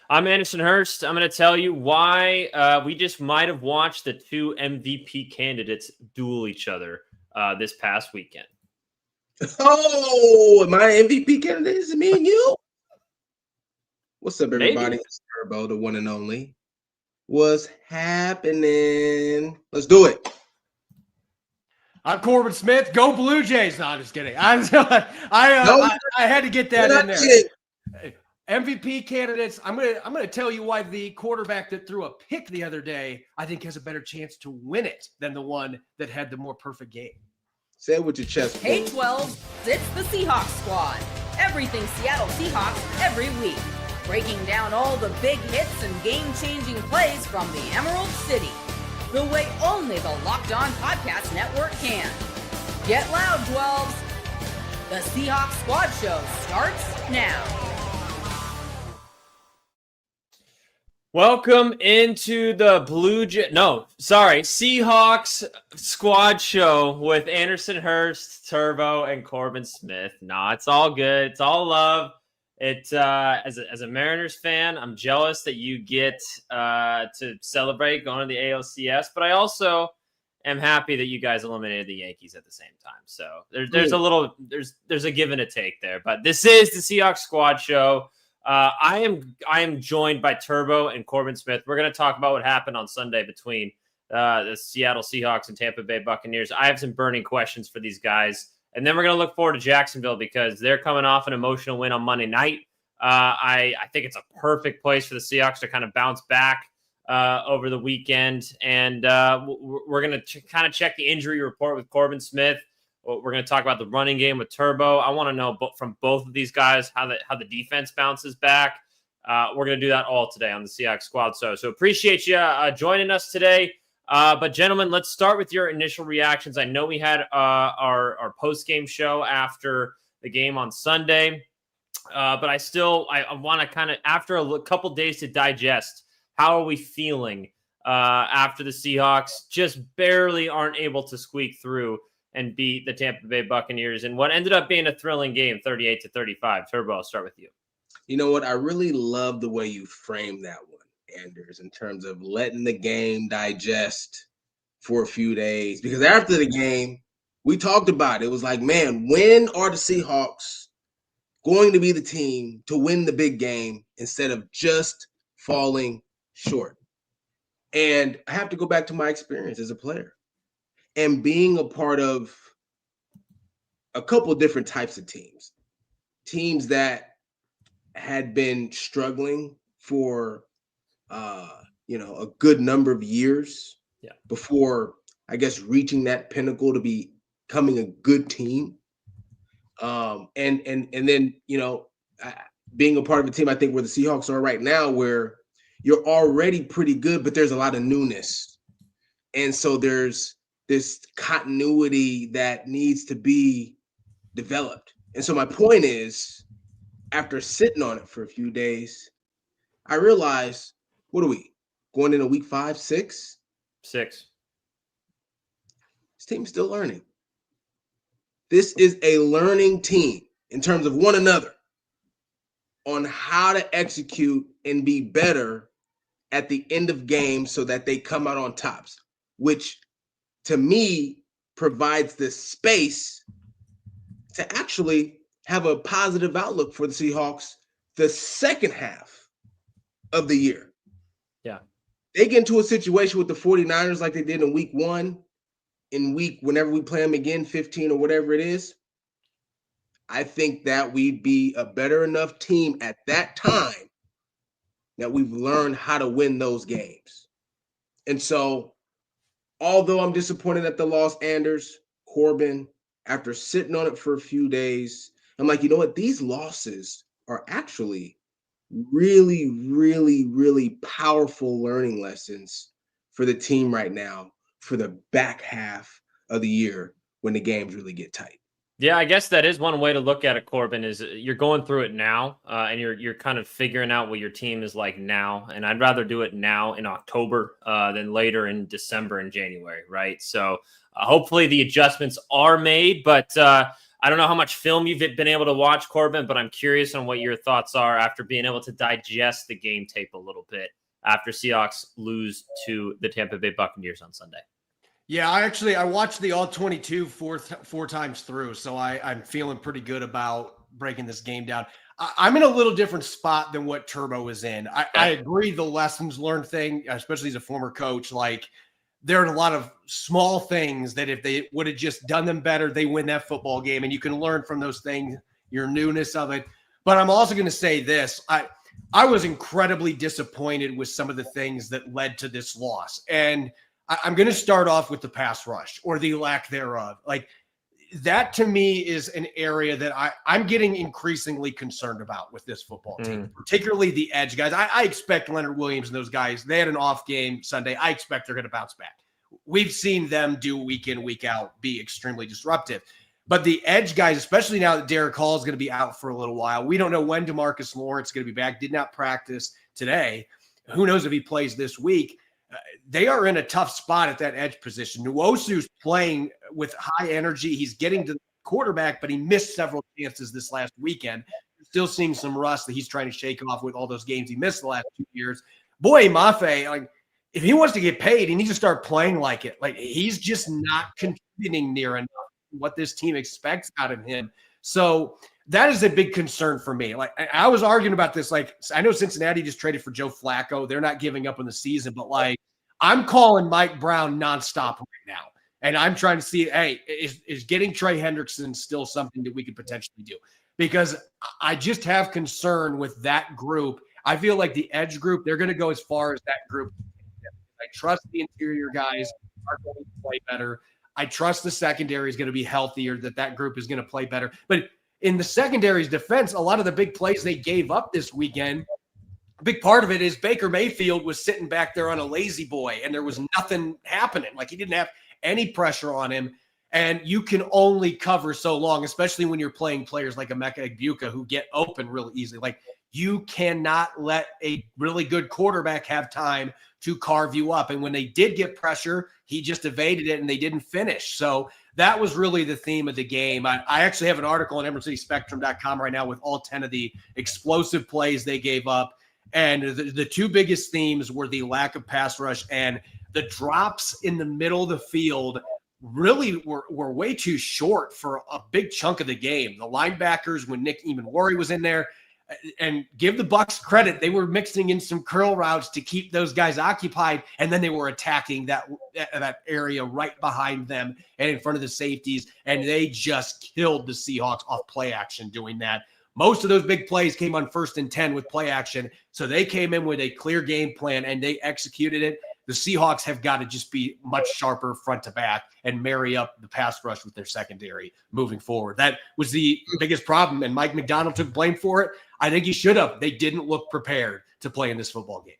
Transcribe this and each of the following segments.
I'm Anderson Hurst. I'm going to tell you why we just might have watched the two MVP candidates duel each other this past weekend. Oh, my MVP candidate is me and you. What's up, everybody? Maybe. It's Turbo, the one and only. What's happening? Let's do it. I'm Corbin Smith. Go Blue Jays. No, I'm just kidding. I had to get that in there. MVP candidates. I'm gonna tell you why the quarterback that threw a pick the other day, I think, has a better chance to win it than the one that had the more perfect game. Say it with your chest. Hey, 12, it's the Seahawks squad. Everything Seattle Seahawks every week. Breaking down all the big hits and game-changing plays from the Emerald City. The way only the Locked On Podcast Network can. Get loud, 12s. The Seahawks Squad Show starts now. Welcome into the Seahawks Squad Show with Anderson Hurst, Turbo, and Corbin Smith. Nah, it's all good. It's all love. As a Mariners fan, I'm jealous that you get to celebrate going to the ALCS, but I also am happy that you guys eliminated the Yankees at the same time. So there's a give and a take there. But this is the Seahawks Squad Show. I am joined by Turbo and Corbin Smith. We're going to talk about what happened on Sunday between the Seattle Seahawks and Tampa Bay Buccaneers. I have some burning questions for these guys. And then we're going to look forward to Jacksonville because they're coming off an emotional win on Monday night. I think it's a perfect place for the Seahawks to kind of bounce back over the weekend. And we're going to kind of check the injury report with Corbin Smith. We're going to talk about the running game with Turbo. I want to know from both of these guys how the defense bounces back. We're going to do that all today on the Seahawks Squad. So appreciate you joining us today. But gentlemen, let's start with your initial reactions. I know we had our post-game show after the game on Sunday, but I want to kind of, after a couple days to digest, how are we feeling after the Seahawks just barely aren't able to squeak through and beat the Tampa Bay Buccaneers in what ended up being a thrilling game, 38-35. Turbo, I'll start with you. You know what? I really love the way you framed that one, Anders, in terms of letting the game digest for a few days. Because after the game, we talked about it. It was like, man, when are the Seahawks going to be the team to win the big game instead of just falling short? And I have to go back to my experience as a player and being a part of a couple of different types of teams that had been struggling for a good number of years before, I guess, reaching that pinnacle to becoming a good team. And then, being a part of a team, I think, where the Seahawks are right now, where you're already pretty good, but there's a lot of newness. And so there's this continuity that needs to be developed. And so my point is, after sitting on it for a few days, I realized, what are we going into week 5, 6? 6. This team's still learning. This is a learning team in terms of one another on how to execute and be better at the end of games so that they come out on tops, which to me provides the space to actually have a positive outlook for the Seahawks the second half of the year. Yeah. They get into a situation with the 49ers like they did in week 1, whenever we play them again, 15 or whatever it is. I think that we'd be a better enough team at that time that we've learned how to win those games. And so, although I'm disappointed at the loss, Anders, Corbin, after sitting on it for a few days, I'm like, you know what? These losses are actually really, really, really powerful learning lessons for the team right now for the back half of the year when the games really get tight. Yeah, I guess that is one way to look at it, Corbin, is you're going through it now and you're kind of figuring out what your team is like now. And I'd rather do it now in October than later in December and January, right? So hopefully the adjustments are made. But I don't know how much film you've been able to watch, Corbin, but I'm curious on what your thoughts are after being able to digest the game tape a little bit after Seahawks lose to the Tampa Bay Buccaneers on Sunday. Yeah, I watched the all 22 four times through, so I'm feeling pretty good about breaking this game down. I'm in a little different spot than what Turbo is in. I agree the lessons learned thing, especially as a former coach, like there are a lot of small things that if they would have just done them better, they win that football game. And you can learn from those things, your newness of it. But I'm also going to say this. I was incredibly disappointed with some of the things that led to this loss. And I'm going to start off with the pass rush or the lack thereof. Like that to me is an area that I'm getting increasingly concerned about with this football team, particularly the edge guys. I expect Leonard Williams and those guys, they had an off game Sunday. I expect they're going to bounce back. We've seen them do week in, week out, be extremely disruptive. But the edge guys, especially now that Derek Hall is going to be out for a little while, we don't know when DeMarcus Lawrence is going to be back, did not practice today. Who knows if he plays this week? They are in a tough spot at that edge position. Nwosu's playing with high energy. He's getting to the quarterback, but he missed several chances this last weekend. Still seeing some rust that he's trying to shake off with all those games he missed the last 2 years. Boy, Mafe, like if he wants to get paid, he needs to start playing like it. Like he's just not contributing near enough what this team expects out of him. So that is a big concern for me. Like I was arguing about this. Like I know Cincinnati just traded for Joe Flacco. They're not giving up on the season, but like I'm calling Mike Brown nonstop right now. And I'm trying to see, hey, is getting Trey Hendrickson still something that we could potentially do? Because I just have concern with that group. I feel like the edge group, they're going to go as far as that group. I trust the interior guys are going to play better. I trust the secondary is going to be healthier, that group is going to play better. But in the secondary's defense, a lot of the big plays they gave up this weekend, a big part of it is Baker Mayfield was sitting back there on a lazy boy and there was nothing happening. Like he didn't have any pressure on him. And you can only cover so long, especially when you're playing players like Emeka Egbuka who get open really easily. Like you cannot let a really good quarterback have time to carve you up. And when they did get pressure, he just evaded it and they didn't finish. So that was really the theme of the game. I actually have an article on EmeraldCitySpectrum.com right now with all 10 of the explosive plays they gave up. And the two biggest themes were the lack of pass rush and the drops in the middle of the field really were way too short for a big chunk of the game. The linebackers, when Nick Emanwari was in there, and give the Bucs credit, they were mixing in some curl routes to keep those guys occupied, and then they were attacking that area right behind them and in front of the safeties, and they just killed the Seahawks off play action doing that. Most of those big plays came on 1st and 10 with play action, so they came in with a clear game plan, and they executed it. The Seahawks have got to just be much sharper front to back and marry up the pass rush with their secondary moving forward. That was the biggest problem, and Mike McDonald took blame for it. I think he should have. They didn't look prepared to play in this football game.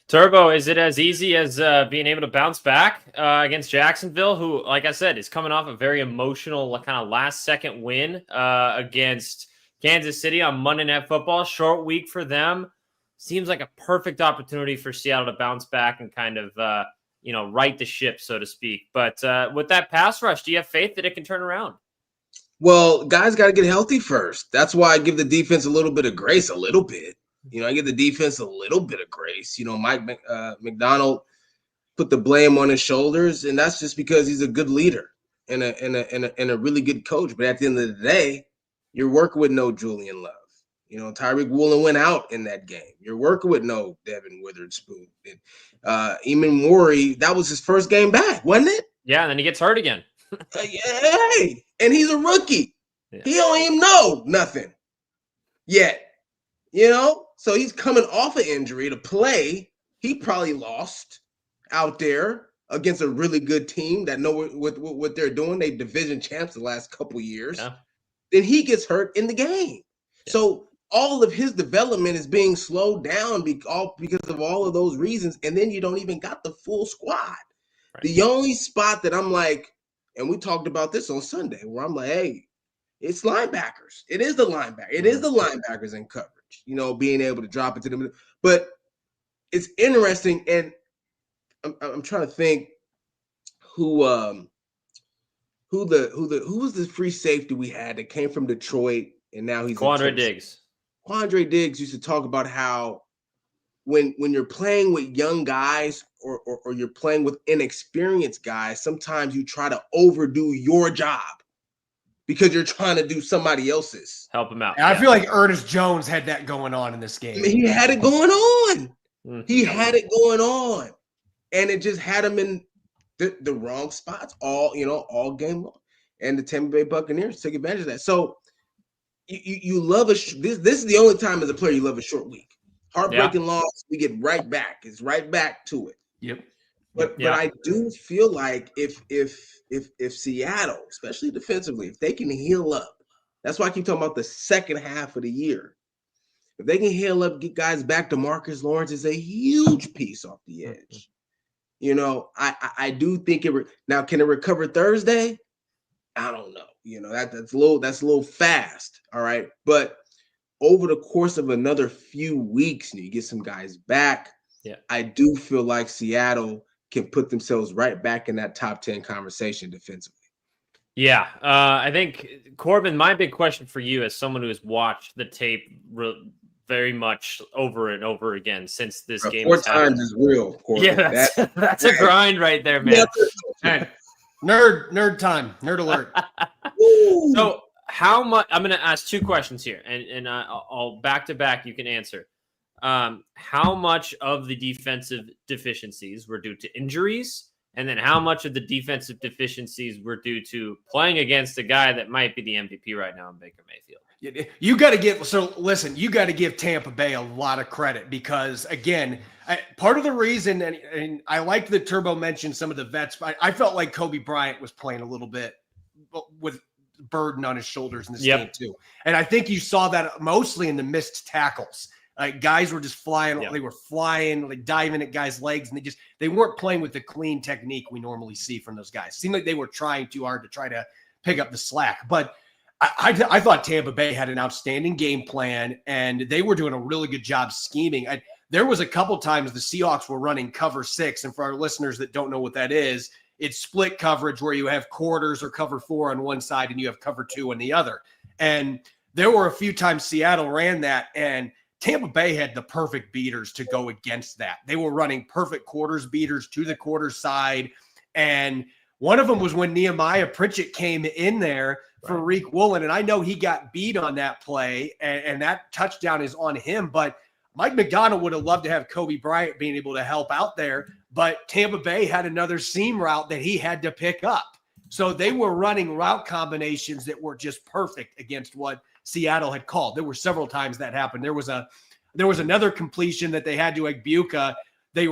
Turbo, is it as easy as being able to bounce back against Jacksonville, who, like I said, is coming off a very emotional kind of last-second win against Kansas City on Monday Night Football? Short week for them. Seems like a perfect opportunity for Seattle to bounce back and kind of, right the ship, so to speak. But with that pass rush, do you have faith that it can turn around? Well, guys got to get healthy first. That's why I give the defense a little bit of grace, a little bit. I give the defense a little bit of grace. Mike McDonald put the blame on his shoulders, and that's just because he's a good leader and a really good coach. But at the end of the day, you're working with no Julian Love. Tyreek Woolen went out in that game. You're working with no Devin Witherspoon. Emanwari, that was his first game back, wasn't it? Yeah, and then he gets hurt again. Hey, and he's a rookie. Yeah. He don't even know nothing yet. So he's coming off an injury to play. He probably lost out there against a really good team that know what they're doing. They division champs the last couple years. Yeah. Then he gets hurt in the game. Yeah. So all of his development is being slowed down because of all of those reasons. And then you don't even got the full squad. Right. The only spot that I'm like, and we talked about this on Sunday, where I'm like, hey, it's linebackers. It is the linebacker. It is the linebackers in coverage, being able to drop it to them. But it's interesting, and I'm trying to think who who was the free safety we had that came from Detroit and now he's Quandre Diggs. Quandre Diggs used to talk about how when you're playing with young guys or you're playing with inexperienced guys, sometimes you try to overdo your job because you're trying to do somebody else's. Help him out. And I feel like Ernest Jones had that going on in this game. I mean, he had it going on. He had it going on. And it just had him in the wrong spots all game long. And the Tampa Bay Buccaneers took advantage of that. So you love this is the only time as a player you love a short week. Heartbreaking loss, we get right back. It's right back to it. Yep. But I do feel like if Seattle, especially defensively, if they can heal up, that's why I keep talking about the second half of the year. If they can heal up, get guys back to Marcus Lawrence is a huge piece off the edge. I do think now can it recover Thursday? I don't know. That's a little fast. All right. But over the course of another few weeks, and you get some guys back. Yeah. I do feel like Seattle can put themselves right back in that top 10 conversation defensively. Yeah. I think, Corbin, my big question for you as someone who has watched the tape very much over and over again since this game. 4 times is real, Corbin. Yeah, that's a grind right there, man. Right. Nerd time. Nerd alert. So how much? I'm going to ask 2 questions here, and I'll back to back. You can answer. How much of the defensive deficiencies were due to injuries, and then how much of the defensive deficiencies were due to playing against a guy that might be the MVP right now in Baker Mayfield? You got to give Tampa Bay a lot of credit because, again, part of the reason, and I like that Turbo mentioned some of the vets, I felt like Kobe Bryant was playing a little bit with burden on his shoulders in this game too. And I think you saw that mostly in the missed tackles. Guys were just flying. They were flying, like diving at guys' legs, and they weren't playing with the clean technique we normally see from those guys. It seemed like they were trying too hard to try to pick up the slack. But I thought Tampa Bay had an outstanding game plan, and they were doing a really good job scheming. There was a couple times the Seahawks were running cover 6, and for our listeners that don't know what that is, it's split coverage where you have quarters or cover 4 on one side and you have cover 2 on the other. And there were a few times Seattle ran that, and Tampa Bay had the perfect beaters to go against that. They were running perfect quarters beaters to the quarter side. And one of them was when Nehemiah Pritchett came in there for Reek Woolen. And I know he got beat on that play, and that touchdown is on him. But Mike McDonald would have loved to have Kobe Bryant being able to help out there. But Tampa Bay had another seam route that he had to pick up. So they were running route combinations that were just perfect against what Seattle had called. There were several times that happened. There was another completion that they had to Egbuka. They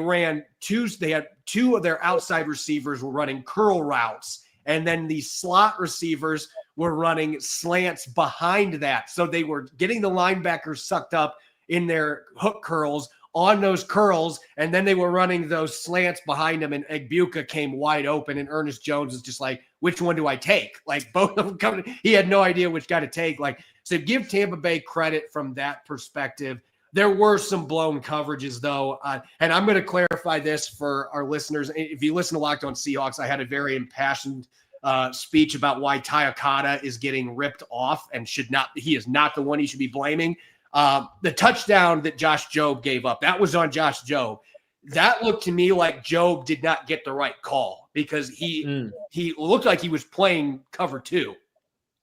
had 2 of their outside receivers were running curl routes, and then the slot receivers were running slants behind that. So they were getting the linebackers sucked up in their hook curls on those curls, and then they were running those slants behind him, and Egbuka came wide open, and Ernest Jones is just like, which one do I take? Like, both of them coming. He had no idea which guy to take. So give Tampa Bay credit from that perspective. There were some blown coverages, though, and I'm going to clarify this for our listeners. If you listen to Locked On Seahawks, I had a very impassioned speech about why Tyakata is getting ripped off and he is not the one he should be blaming. The touchdown that Josh Jobe gave up, that was on Josh Jobe. That looked to me like Jobe did not get the right call because he looked like he was playing cover 2,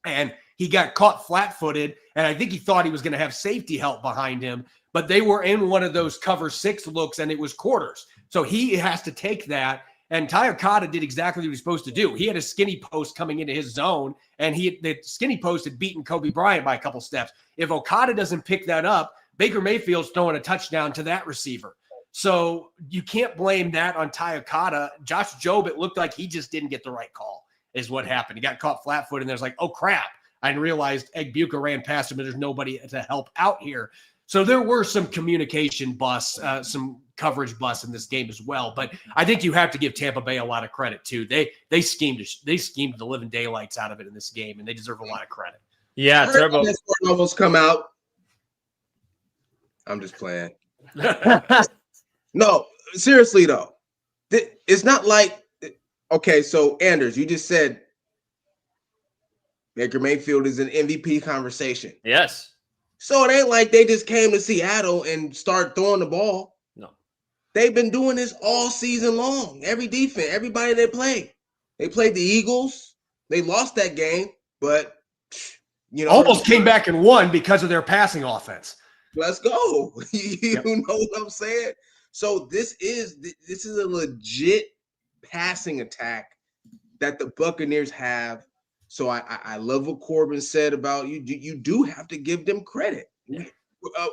and he got caught flat-footed, and I think he thought he was going to have safety help behind him, but they were in one of those cover 6 looks, and it was quarters. So he has to take that, and Tyakata did exactly what he was supposed to do. He had a skinny post coming into his zone, and the skinny post had beaten Kobe Bryant by a couple steps. If Okada doesn't pick that up, Baker Mayfield's throwing a touchdown to that receiver. So you can't blame that on Tyakata. Josh Jobe, it looked like he just didn't get the right call is what happened. He got caught flat-footed, and there's like, oh, crap. I realized Egbuka ran past him, and there's nobody to help out here. So there were some communication busts, some coverage busts in this game as well. But I think you have to give Tampa Bay a lot of credit too. They schemed the living daylights out of it in this game, and they deserve a lot of credit. Yeah, Turbo almost come out. I'm just playing. No, seriously though, it's not like okay. So Anders, you just said Baker Mayfield is an MVP conversation. Yes. So it ain't like they just came to Seattle and start throwing the ball. No. They've been doing this all season long. Every defense, everybody they play. They played the Eagles. They lost that game, but almost came back and won because of their passing offense. Let's go. You know what I'm saying? So this is a legit passing attack that the Buccaneers have. So I love what Corbin said about you. You do have to give them credit. Yeah.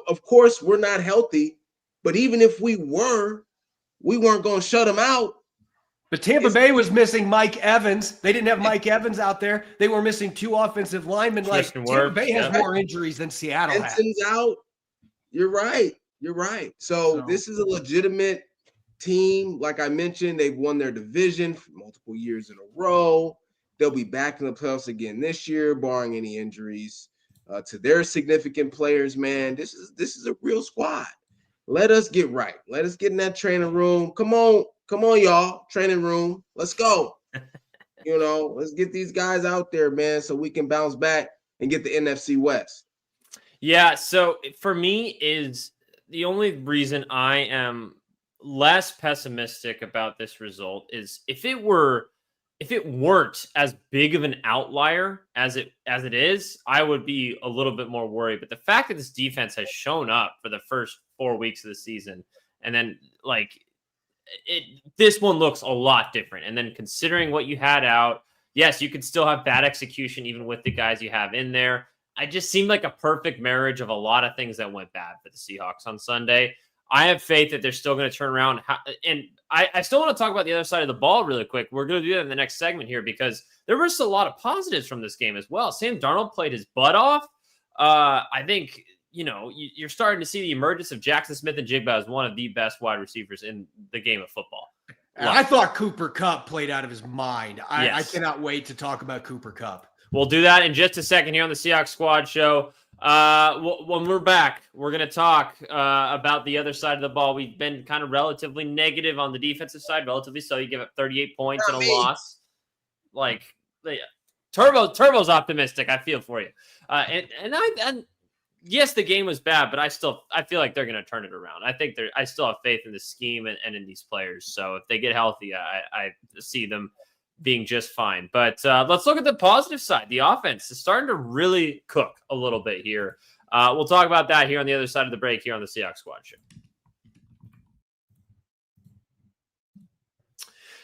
Of course, we're not healthy, but even if we weren't going to shut them out. But Tampa Bay was missing Mike Evans. They didn't have Mike Evans out there. They were missing 2 offensive linemen. Tampa Bay has more injuries than Seattle has. Benson's out. You're right. So this is a legitimate team. Like I mentioned, they've won their division for multiple years in a row. They'll be back in the playoffs again this year, barring any injuries to their significant players. Man, this is a real squad. Let us get right. Let us get in that training room. Come on, y'all. Training room. Let's go. Let's get these guys out there, man, so we can bounce back and get the NFC West. Yeah. So for me, is the only reason I am less pessimistic about this result is if it weren't as big of an outlier as it is, I would be a little bit more worried. But the fact that this defense has shown up for the first 4 weeks of the season, and then this one looks a lot different. And then considering what you had out, yes, you could still have bad execution even with the guys you have in there. I just seemed like a perfect marriage of a lot of things that went bad for the Seahawks on Sunday. I have faith that they're still going to turn around. And I still want to talk about the other side of the ball really quick. We're going to do that in the next segment here because there was a lot of positives from this game as well. Sam Darnold played his butt off. I think, you're starting to see the emergence of Jackson Smith-Njigba as one of the best wide receivers in the game of football. I thought Cooper Kupp played out of his mind. Yes. I cannot wait to talk about Cooper Kupp. We'll do that in just a second here on the Seahawks Squad Show. When we're back, we're going to talk about the other side of the ball. We've been kind of relatively negative on the defensive side, relatively so. You give up 38 points and a loss. Turbo's optimistic. I feel for you. And yes, the game was bad, but I feel like they're going to turn it around. I still have faith in the scheme and in these players. So if they get healthy, I see them being just fine. But let's look at the positive side. The offense is starting to really cook a little bit here. We'll talk about that here on the other side of the break here on the Seahawks Squad Show.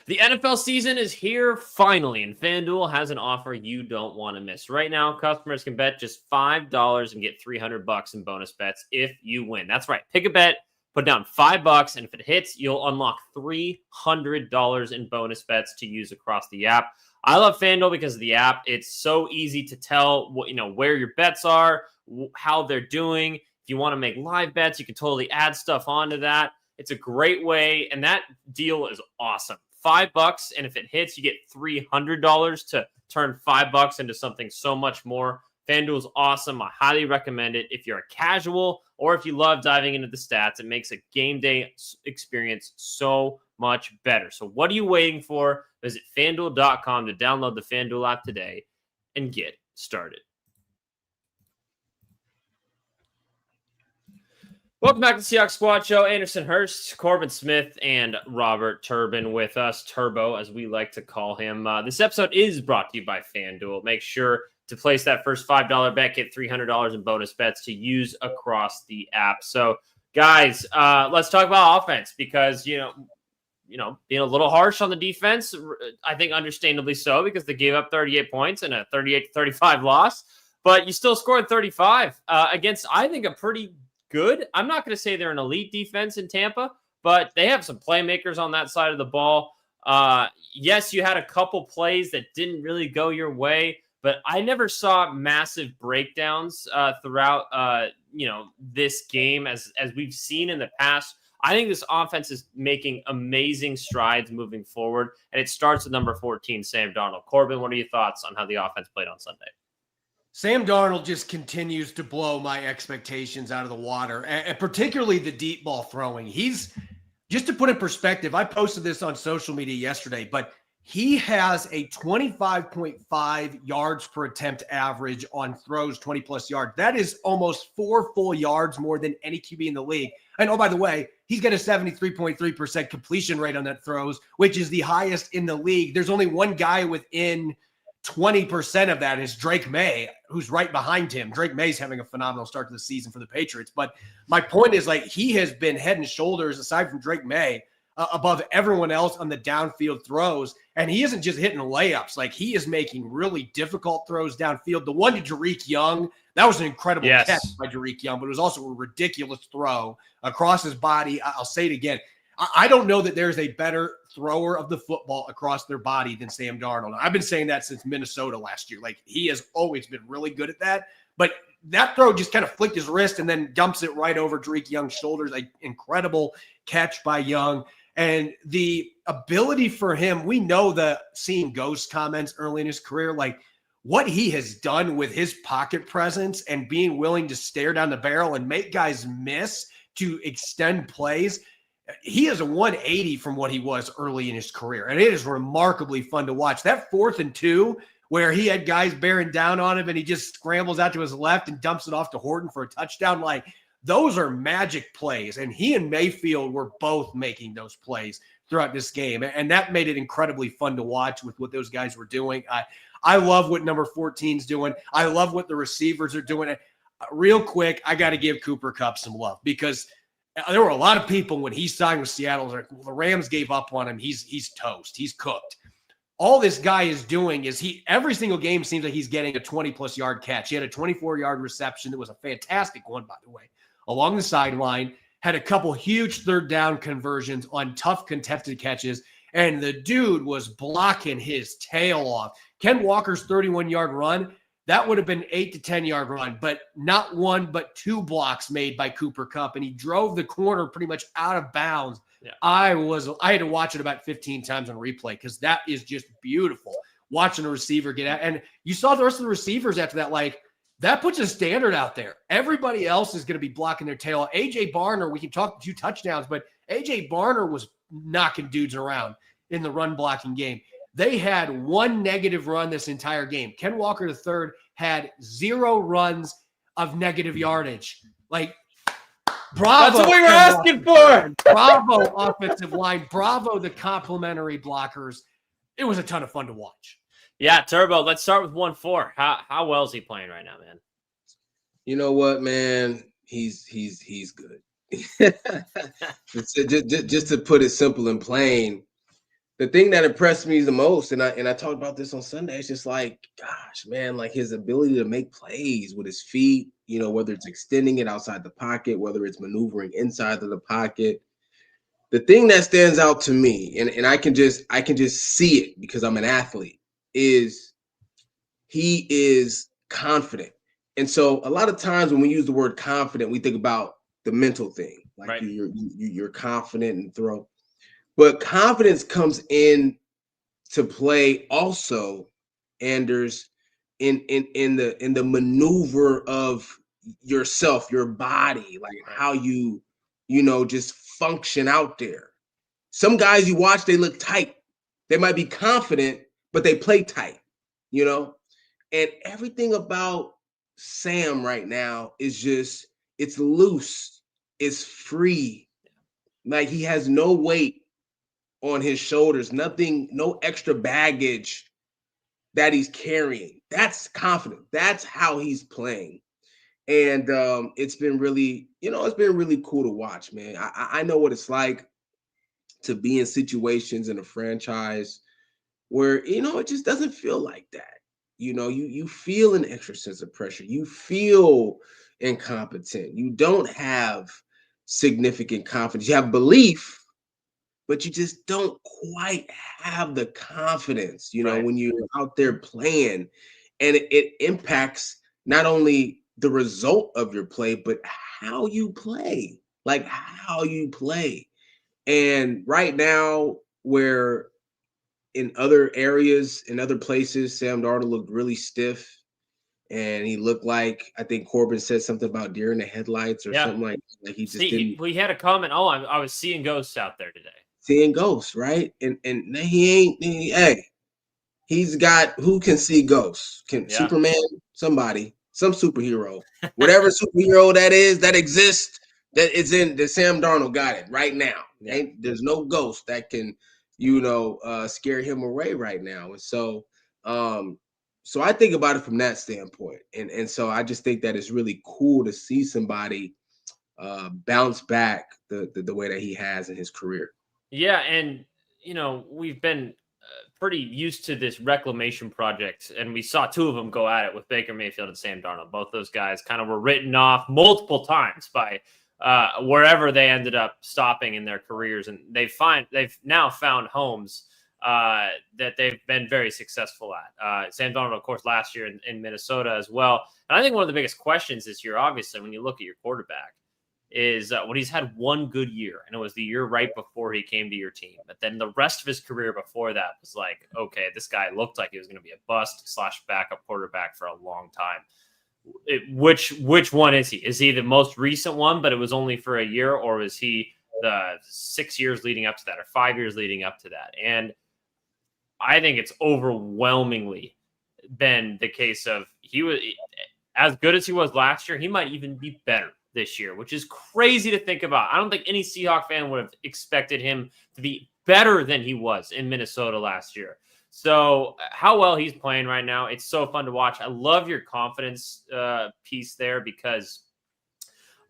The NFL season is here finally, and FanDuel has an offer you don't want to miss. Right now, customers can bet just $5 and get $300 in bonus bets if you win. That's right. Pick a bet, put down $5, and if it hits, you'll unlock $300 in bonus bets to use across the app. I love FanDuel because of the app. It's so easy to tell where your bets are, how they're doing. If you want to make live bets, you can totally add stuff onto that. It's a great way, and that deal is awesome. $5, and if it hits, you get $300 to turn $5 into something so much more. FanDuel's awesome. I highly recommend it. If you're a casual or if you love diving into the stats, it makes a game day experience so much better. So what are you waiting for? Visit FanDuel.com to download the FanDuel app today and get started. Welcome back to the Seahawks Squad Show. Anderson Hurst, Corbin Smith, and Robert Turbin with us. Turbo, as we like to call him. This episode is brought to you by FanDuel. Make sure to place that first $5 bet, get $300 in bonus bets to use across the app. So, guys, let's talk about offense because, being a little harsh on the defense, I think understandably so because they gave up 38 points in a 38-35 loss. But you still scored 35 against, I think, a pretty good. I'm not going to say they're an elite defense in Tampa, but they have some playmakers on that side of the ball. Yes, you had a couple plays that didn't really go your way, but I never saw massive breakdowns throughout, this game as we've seen in the past. I think this offense is making amazing strides moving forward, and it starts with number 14, Sam Darnold. Corbin, what are your thoughts on how the offense played on Sunday? Sam Darnold just continues to blow my expectations out of the water, and particularly the deep ball throwing. He's, just to put in perspective, I posted this on social media yesterday, but He has a 25.5 yards per attempt average on throws 20-plus yards. That is almost 4 full yards more than any QB in the league. And, oh, by the way, he's got a 73.3% completion rate on that throws, which is the highest in the league. There's only one guy within 20% of that is Drake May, who's right behind him. Drake May's having a phenomenal start to the season for the Patriots. But my point is, like, he has been head and shoulders, aside from Drake May, above everyone else on the downfield throws. And he isn't just hitting layups. Like, he is making really difficult throws downfield. The one to Jareek Young, that was an incredible catch by Jareek Young, but it was also a ridiculous throw across his body. I'll say it again. I don't know that there's a better thrower of the football across their body than Sam Darnold. I've been saying that since Minnesota last year. Like, he has always been really good at that. But that throw just kind of flicked his wrist and then dumps it right over Jareek Young's shoulders. Like, incredible catch by Young. And the ability for him, we know the seeing ghost comments early in his career, like what he has done with his pocket presence and being willing to stare down the barrel and make guys miss to extend plays. He is a 180 from what he was early in his career. And it is remarkably fun to watch. That 4th and 2, where he had guys bearing down on him and he just scrambles out to his left and dumps it off to Horton for a touchdown. Like, those are magic plays. And he and Mayfield were both making those plays throughout this game. And that made it incredibly fun to watch with what those guys were doing. I love what number 14 is doing. I love what the receivers are doing. Real quick, I got to give Cooper Kupp some love, because there were a lot of people when he signed with Seattle, like, well, the Rams gave up on him. He's toast. He's cooked. All this guy is doing is every single game seems like he's getting a 20-plus yard catch. He had a 24-yard reception that was a fantastic one, by the way, along the sideline, had a couple huge third down conversions on tough contested catches, and the dude was blocking his tail off. Ken Walker's 31-yard run, that would have been 8 to 10-yard run, but not one but 2 blocks made by Cooper Kupp, and he drove the corner pretty much out of bounds. Yeah. I had to watch it about 15 times on replay, because that is just beautiful, watching a receiver get out. And you saw the rest of the receivers after that, like, that puts a standard out there. Everybody else is going to be blocking their tail. A.J. Barner, we can talk 2 touchdowns, but A.J. Barner was knocking dudes around in the run blocking game. They had 1 negative run this entire game. Ken Walker III had 0 runs of negative yardage. Like, bravo. That's what we were asking for. Bravo, offensive line. Bravo, the complimentary blockers. It was a ton of fun to watch. Yeah, Turbo, let's start with 1-4. How well is he playing right now, man? You know what, man? He's good. just to put it simple and plain, the thing that impressed me the most, and I talked about this on Sunday, it's just like, gosh, man, like his ability to make plays with his feet, you know, whether it's extending it outside the pocket, whether it's maneuvering inside of the pocket. The thing that stands out to me, and I can just see it because I'm an athlete, is he is confident. And so a lot of times when we use the word confident, we think about the mental thing, like right. you're confident and throw. But confidence comes in to play also, Anders, in the maneuver of yourself, your body, like how you just function out there. Some guys you watch, they look tight. They might be confident, but they play tight, you know? And everything about Sam right now is just, it's loose, it's free. Like he has no weight on his shoulders, nothing, no extra baggage that he's carrying. That's confident. That's how he's playing. And it's been really, it's been really cool to watch, man. I know what it's like to be in situations in a franchise where, it just doesn't feel like that. You feel an extra sense of pressure. You feel incompetent. You don't have significant confidence. You have belief, but you just don't quite have the confidence, right. when you're out there playing. And it impacts not only the result of your play, but how you play, like how you play. And right now, where in other areas, in other places, Sam Darnold looked really stiff. And he looked like, I think Corbin said something about deer in the headlights or something like he just didn't. We had a comment. Oh, I was seeing ghosts out there today. seeing ghosts, right? And he's got who can see ghosts? Can Superman, somebody, some superhero, whatever superhero that is that exists, that Sam Darnold got it right now. Yeah. There's no ghost that can, scare him away right now. And so so I think about it from that standpoint. And so I just think that it's really cool to see somebody bounce back the way that he has in his career. Yeah, and we've been pretty used to this reclamation project, and we saw two of them go at it with Baker Mayfield and Sam Darnold. Both those guys kind of were written off multiple times by wherever they ended up stopping in their careers, and they've now found homes that they've been very successful at. Sam Darnold, of course, last year in Minnesota as well. And I think one of the biggest questions this year, obviously, when you look at your quarterback, is when he's had one good year, and it was the year right before he came to your team. But then the rest of his career before that was like, okay, this guy looked like he was going to be a bust / backup quarterback for a long time. Which one is he? Is he the most recent one, but it was only for a year, or is he the 6 years leading up to that, or 5 years leading up to that? And I think it's overwhelmingly been the case of he was as good as he was last year. He might even be better this year, which is crazy to think about. I don't think any Seahawks fan would have expected him to be better than he was in Minnesota last year. So how well he's playing right now, it's so fun to watch. I love your confidence piece there, because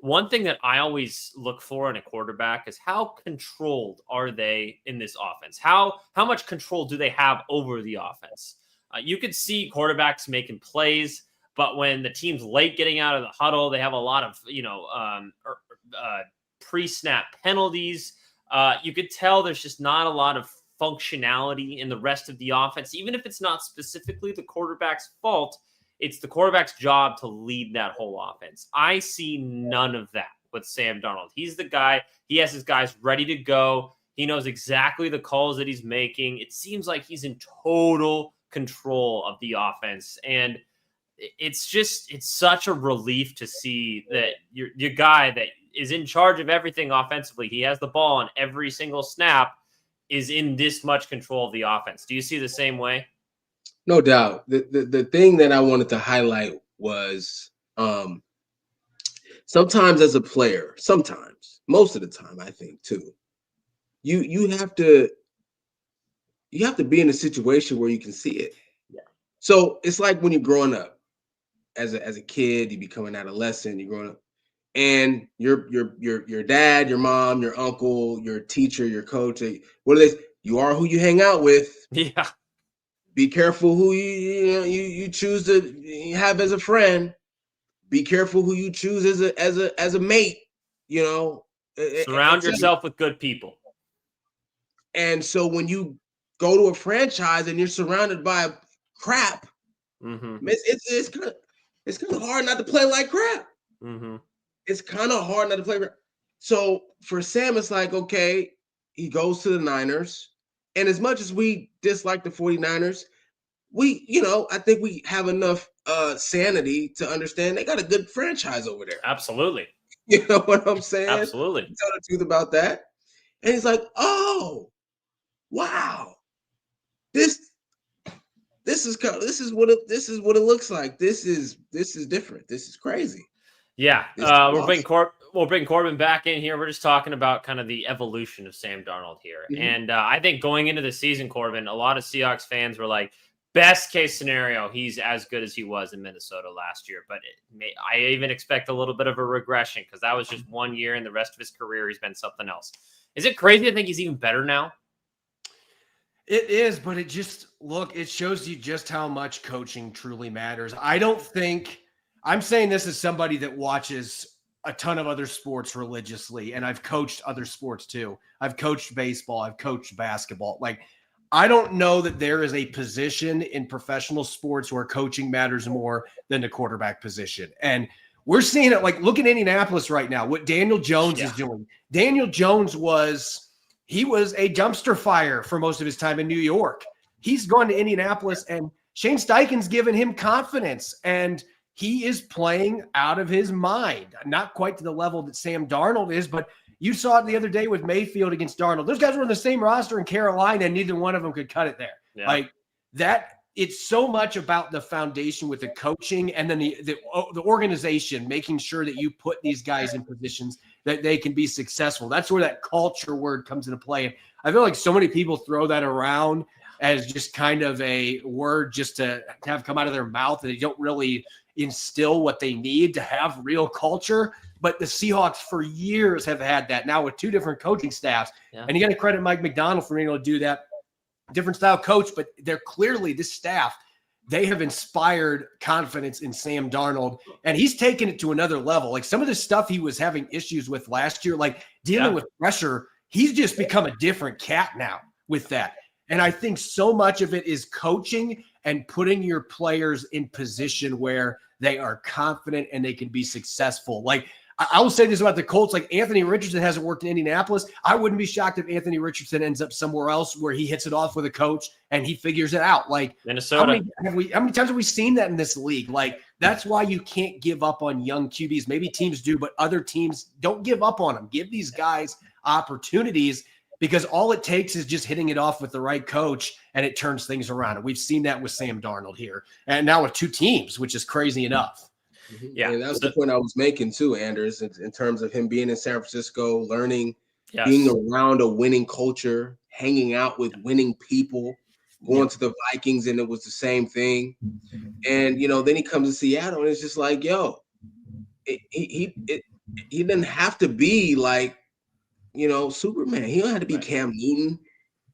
one thing that I always look for in a quarterback is how controlled are they in this offense? How much control do they have over the offense? You could see quarterbacks making plays, but when the team's late getting out of the huddle, they have a lot of, pre-snap penalties. You could tell there's just not a lot of functionality in the rest of the offense. Even if it's not specifically the quarterback's fault, it's the quarterback's job to lead that whole offense. I see none of that with Sam Darnold. He's the guy. He has his guys ready to go. He knows exactly the calls that he's making. It seems like he's in total control of the offense. And it's such a relief to see that your guy that is in charge of everything offensively, he has the ball on every single snap, is in this much control of the offense. Do you see the same way? No doubt. The thing that I wanted to highlight was sometimes as a player, most of the time, I think too, you have to be in a situation where you can see it. Yeah. So it's like when you're growing up as a kid, you become an adolescent, you're growing up, and your dad, your mom, your uncle, your teacher, your coach, what are they? You are who you hang out with. Yeah. Be careful who you choose to have as a friend. Be careful who you choose as a mate. Surround yourself with good people. And so when you go to a franchise and you're surrounded by crap, it's kind of hard not to play like crap. Mm-hmm. It's kind of hard not to play. So for Sam, it's like, okay, he goes to the Niners. And as much as we dislike the 49ers, I think we have enough sanity to understand they got a good franchise over there. Absolutely. You know what I'm saying? Absolutely. Tell the truth about that. And he's like, oh, wow. This is what it looks like. This is different. This is crazy. Yeah, awesome. We'll bring Corbin back in here. We're just talking about kind of the evolution of Sam Darnold here. Mm-hmm. And I think going into the season, Corbin, a lot of Seahawks fans were like, best case scenario, he's as good as he was in Minnesota last year. But I even expect a little bit of a regression, because that was just 1 year, and the rest of his career he's been something else. Is it crazy to think he's even better now? It is, but it shows you just how much coaching truly matters. I'm saying this as somebody that watches a ton of other sports religiously, and I've coached other sports too. I've coached baseball. I've coached basketball. Like, I don't know that there is a position in professional sports where coaching matters more than the quarterback position. And we're seeing it. Like, look at Indianapolis right now, what Daniel Jones is doing. Daniel Jones was a dumpster fire for most of his time in New York. He's gone to Indianapolis, and Shane Steichen's given him confidence, and he is playing out of his mind. Not quite to the level that Sam Darnold is, but You saw it the other day with Mayfield against Darnold. Those guys were on the same roster in Carolina, and neither one of them could cut it there. Yeah. Like that, it's so much about the foundation with the coaching and then the organization, making sure that you put these guys in positions that they can be successful. That's where that culture word comes into play. And I feel like so many people throw that around as just kind of a word just to have come out of their mouth, and they don't really instill what they need to have real culture. But the Seahawks for years have had that now with 2 different coaching staffs. Yeah. And you got to credit Mike McDonald for being able to do that. Different style coach, but they're clearly, this staff, they have inspired confidence in Sam Darnold, and he's taken it to another level. Like some of the stuff he was having issues with last year, like dealing with pressure, he's just become a different cat now with that. And I think so much of it is coaching and putting your players in position where they are confident and they can be successful. Like I will say this about the Colts, like Anthony Richardson hasn't worked in Indianapolis. I wouldn't be shocked if Anthony Richardson ends up somewhere else where he hits it off with a coach and he figures it out. Like Minnesota. How many times have we seen that in this league? Like that's why you can't give up on young QBs. Maybe teams do, but other teams don't give up on them. Give these guys opportunities, because all it takes is just hitting it off with the right coach and it turns things around. And we've seen that with Sam Darnold here. And now with 2 teams, which is crazy enough. Yeah, and that was the point I was making too, Anders, in terms of him being in San Francisco, learning, being around a winning culture, hanging out with winning people, going to the Vikings, and it was the same thing. And then he comes to Seattle, and it's just like, yo, he didn't have to be like, Superman. He don't have to be Cam Newton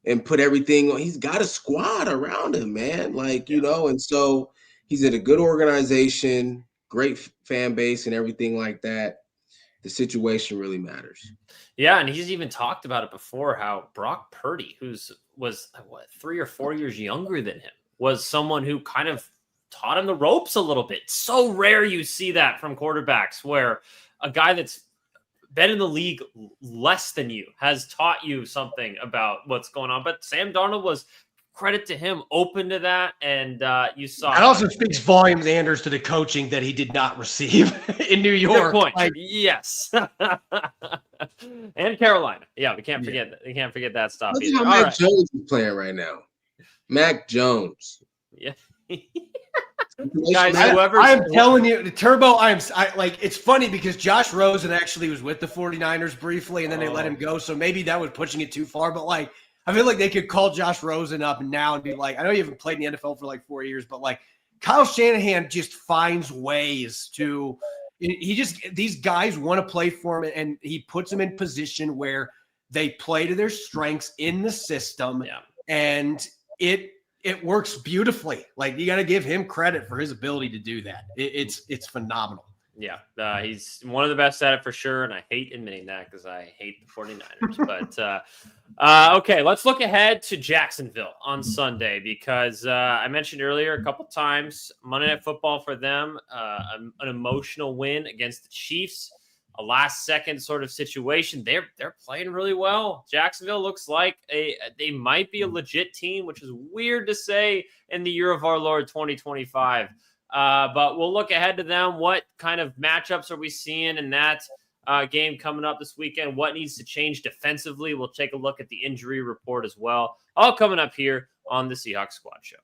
and put everything on. He's got a squad around him, man. Like and so he's in a good organization. Great fan base and everything like that. The situation really matters. Yeah, and he's even talked about it before, how Brock Purdy, was 3 or 4 years younger than him, was someone who kind of taught him the ropes a little bit. So rare you see that from quarterbacks, where a guy that's been in the league less than you has taught you something about what's going on. But Sam Darnold was, credit to him, open to that, and you saw. It also speaks volumes, Anders, to the coaching that he did not receive in New York. Good point. Yes, and Carolina. Yeah, we can't forget. We can't forget that stuff. Look at how Mac Jones is playing right now. Mac Jones. Yeah. Guys, I'm telling you, the Turbo, it's funny because Josh Rosen actually was with the 49ers briefly, and then they let him go. So maybe that was pushing it too far, but I feel like they could call Josh Rosen up now and be like, I know you haven't played in the NFL for 4 years, but Kyle Shanahan just finds ways to, these guys want to play for him, and he puts them in position where they play to their strengths in the system. Yeah. And it works beautifully. You got to give him credit for his ability to do that. It's phenomenal. Yeah, he's one of the best at it for sure, and I hate admitting that because I hate the 49ers. But okay, let's look ahead to Jacksonville on Sunday, because I mentioned earlier a couple times, Monday Night Football for them, an emotional win against the Chiefs, a last-second sort of situation. They're playing really well. Jacksonville looks like they might be a legit team, which is weird to say in the year of our Lord 2025. But we'll look ahead to them. What kind of matchups are we seeing in that game coming up this weekend? What needs to change defensively? We'll take a look at the injury report as well. All coming up here on the Seahawks Squad Show.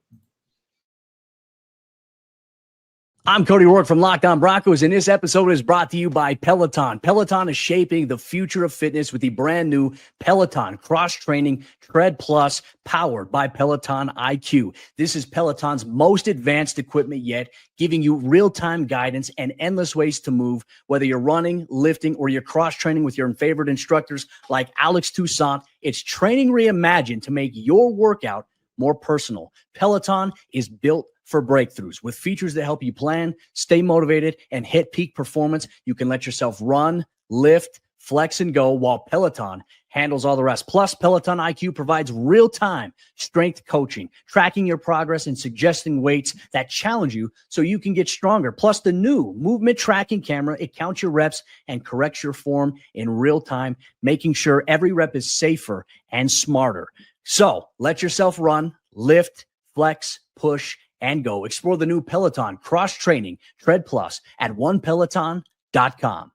I'm Cody Rourke from Locked On Broncos, and this episode is brought to you by Peloton. Peloton is shaping the future of fitness with the brand new Peloton Cross-Training Tread Plus, powered by Peloton IQ. This is Peloton's most advanced equipment yet, giving you real-time guidance and endless ways to move, whether you're running, lifting, or you're cross-training with your favorite instructors like Alex Toussaint. It's training reimagined to make your workout more personal. Peloton is built for breakthroughs with features that help you plan, stay motivated, and hit peak performance. You can let yourself run, lift, flex, and go, while Peloton handles all the rest. Plus, Peloton IQ provides real-time strength coaching, tracking your progress and suggesting weights that challenge you so you can get stronger. Plus, the new movement tracking camera, it counts your reps and corrects your form in real time, making sure every rep is safer and smarter. So let yourself run, lift, flex, push, and go. Explore the new Peloton Cross-Training Tread Plus at onepeloton.com.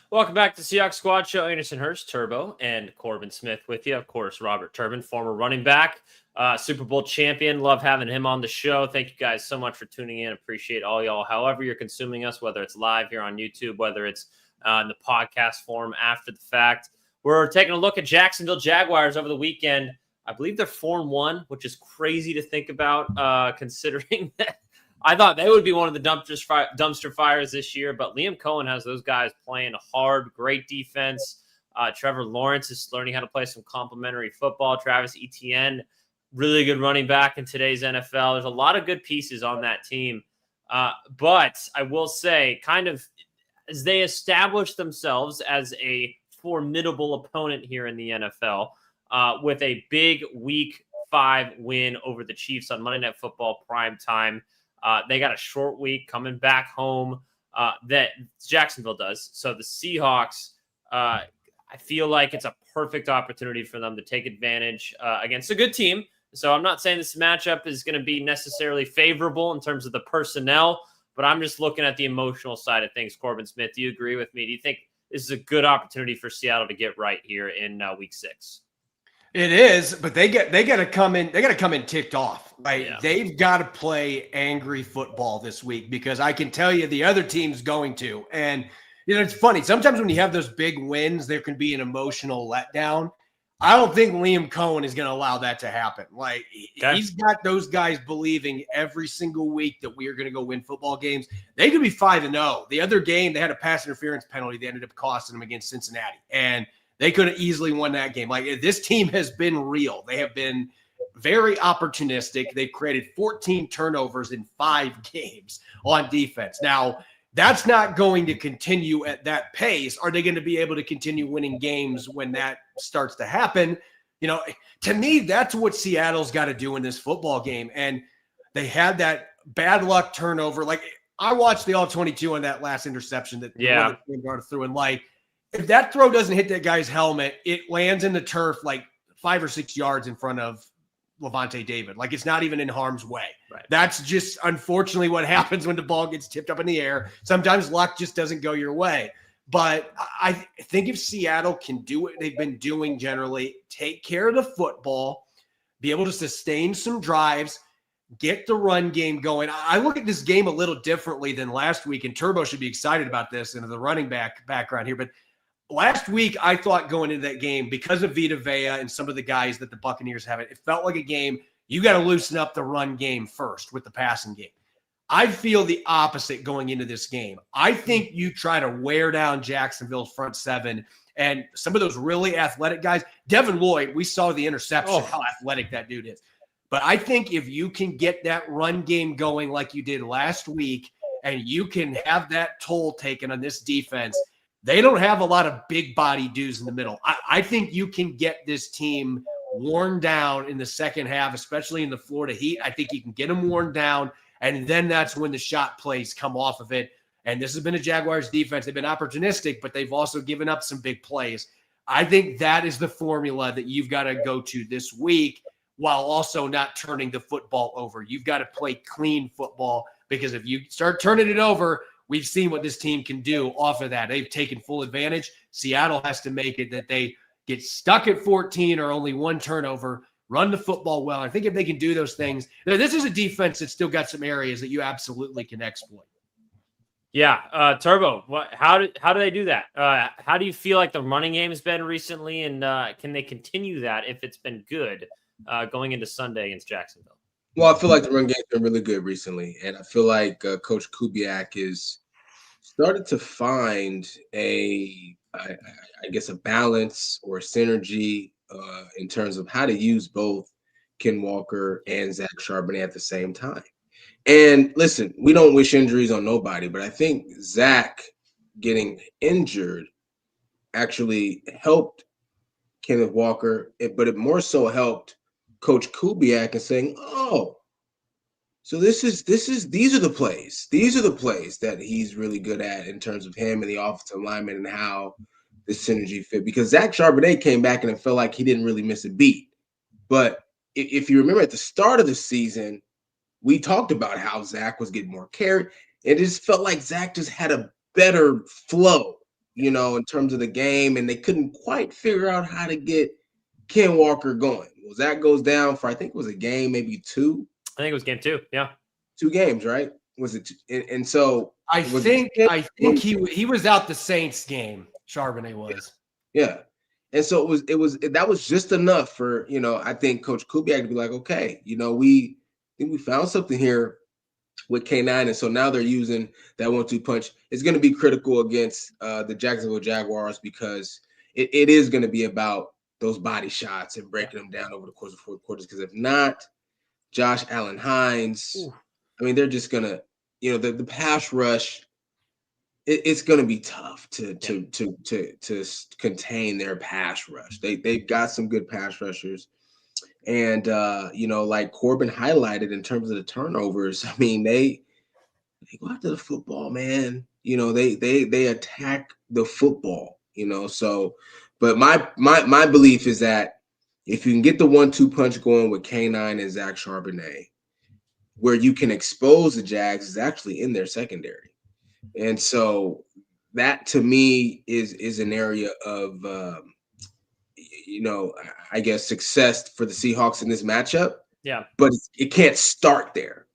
Welcome back to Seahawks Squad Show. Anderson Hurst, Turbo, and Corbin Smith with you. Of course, Robert Turbin, former running back, Super Bowl champion. Love having him on the show. Thank you guys so much for tuning in. Appreciate all y'all. However you're consuming us, whether it's live here on YouTube, whether it's in the podcast form after the fact. We're taking a look at Jacksonville Jaguars over the weekend. I believe they're 4-1, which is crazy to think about, considering that I thought they would be one of the dumpster fires this year, but Liam Cohen has those guys playing hard, great defense. Trevor Lawrence is learning how to play some complementary football. Travis Etienne, really good running back in today's NFL. There's a lot of good pieces on that team. But I will say, kind of as they establish themselves as a formidable opponent here in the NFL, with a big Week 5 win over the Chiefs on Monday Night Football prime time. They got a short week coming back home that Jacksonville does. So the Seahawks, I feel like it's a perfect opportunity for them to take advantage against a good team. So I'm not saying this matchup is going to be necessarily favorable in terms of the personnel, but I'm just looking at the emotional side of things. Corbin Smith, do you agree with me? Do you think this is a good opportunity for Seattle to get right here in Week 6? It is, but they got to come in. They got to come in ticked off. Right? Yeah. They've got to play angry football this week because I can tell you the other team's going to. And it's funny. Sometimes when you have those big wins, there can be an emotional letdown. I don't think Liam Cohen is going to allow that to happen. Like He's got those guys believing every single week that we are going to go win football games. They could be 5-0. The other game, they had a pass interference penalty. They ended up costing them against Cincinnati, and they could have easily won that game. Like this team has been real. They have been very opportunistic. They've created 14 turnovers in 5 games on defense. Now, that's not going to continue at that pace. Are they going to be able to continue winning games when that starts to happen? To me, that's what Seattle's got to do in this football game. And they had that bad luck turnover. Like I watched the all-22 on that last interception that threw in. Like, if that throw doesn't hit that guy's helmet, it lands in the turf like 5 or 6 yards in front of Levante David. Like it's not even in harm's way. Right. That's just unfortunately what happens when the ball gets tipped up in the air. Sometimes luck just doesn't go your way. But I think if Seattle can do what they've been doing generally, take care of the football, be able to sustain some drives, get the run game going. I look at this game a little differently than last week, and Turbo should be excited about this and the running back background here. But last week, I thought going into that game, because of Vita Vea and some of the guys that the Buccaneers have, it felt like a game you got to loosen up the run game first with the passing game. I feel the opposite going into this game. I think you try to wear down Jacksonville's front seven and some of those really athletic guys. Devin Lloyd, we saw the interception, how athletic that dude is. But I think if you can get that run game going like you did last week and you can have that toll taken on this defense, they don't have a lot of big body dudes in the middle. I think you can get this team worn down in the second half, especially in the Florida Heat. I think you can get them worn down, and then that's when the shot plays come off of it. And this has been a Jaguars defense. They've been opportunistic, but they've also given up some big plays. I think that is the formula that you've got to go to this week while also not turning the football over. You've got to play clean football because if you start turning it over, we've seen what this team can do off of that. They've taken full advantage. Seattle has to make it that they get stuck at 14 or only one turnover, run the football well. I think if they can do those things, this is a defense that's still got some areas that you absolutely can exploit. Yeah, Turbo, how do they do that? How do you feel like the running game has been recently, and can they continue that if it's been good going into Sunday against Jacksonville? Well, I feel like the run game's been really good recently, and I feel like Coach Kubiak is started to find a balance or a synergy in terms of how to use both Ken Walker and Zach Charbonnet at the same time. And listen, we don't wish injuries on nobody, but I think Zach getting injured actually helped Kenneth Walker, but it more so helped Coach Kubiak in saying, oh, so these are the plays. These are the plays that he's really good at in terms of him and the offensive lineman and how the synergy fit. Because Zach Charbonnet came back and it felt like he didn't really miss a beat. But if you remember at the start of the season, we talked about how Zach was getting more carry. It just felt like Zach just had a better flow in terms of the game, and they couldn't quite figure out how to get Ken Walker going. Well, Zach goes down for, I think it was a game, maybe two. I think it was game 2. Yeah. 2 games, right? Was it? And so I think he was out the Saints game. Charbonnet was. Yeah. And so that was just enough for, I think Coach Kubiak to be like, okay, we think we found something here with K9. And so now they're using that 1-2 punch. It's going to be critical against the Jacksonville Jaguars because it is going to be about those body shots and breaking them down over the course of 4 quarters. Because if not, Josh Allen Hines, they're just going to, the pass rush, it's going to be tough to contain their pass rush. They've got some good pass rushers, and like Corbin highlighted in terms of the turnovers. They go after the football, man. They attack the football. So, but my belief is that if you can get the 1-2 punch going with K9 and Zach Charbonnet, where you can expose the Jags, is actually in their secondary. And so that to me is an area of, I guess success for the Seahawks in this matchup. Yeah. But it can't start there.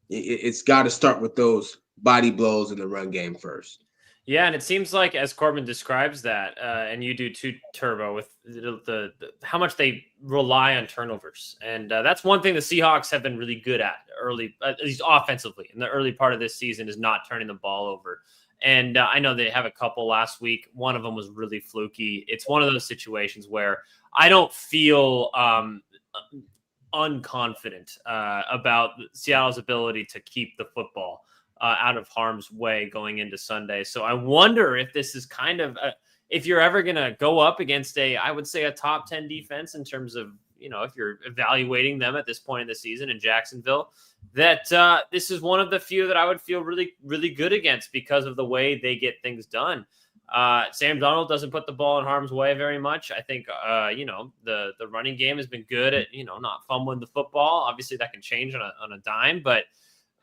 It's got to start with those body blows in the run game first. Yeah, and it seems like as Corbin describes that, and you do too, Turbo, with the how much they rely on turnovers, and that's one thing the Seahawks have been really good at early, at least offensively, in the early part of this season, is not turning the ball over. And I know they have a couple last week. One of them was really fluky. It's one of those situations where I don't feel unconfident about Seattle's ability to keep the football out of harm's way going into Sunday. So I wonder if this is kind of if you're ever going to go up against I would say a top 10 defense in terms of, if you're evaluating them at this point in the season in Jacksonville, that this is one of the few that I would feel really, really good against because of the way they get things done. Sam Darnold doesn't put the ball in harm's way very much. I think, the running game has been good at, not fumbling the football. Obviously that can change on a dime, but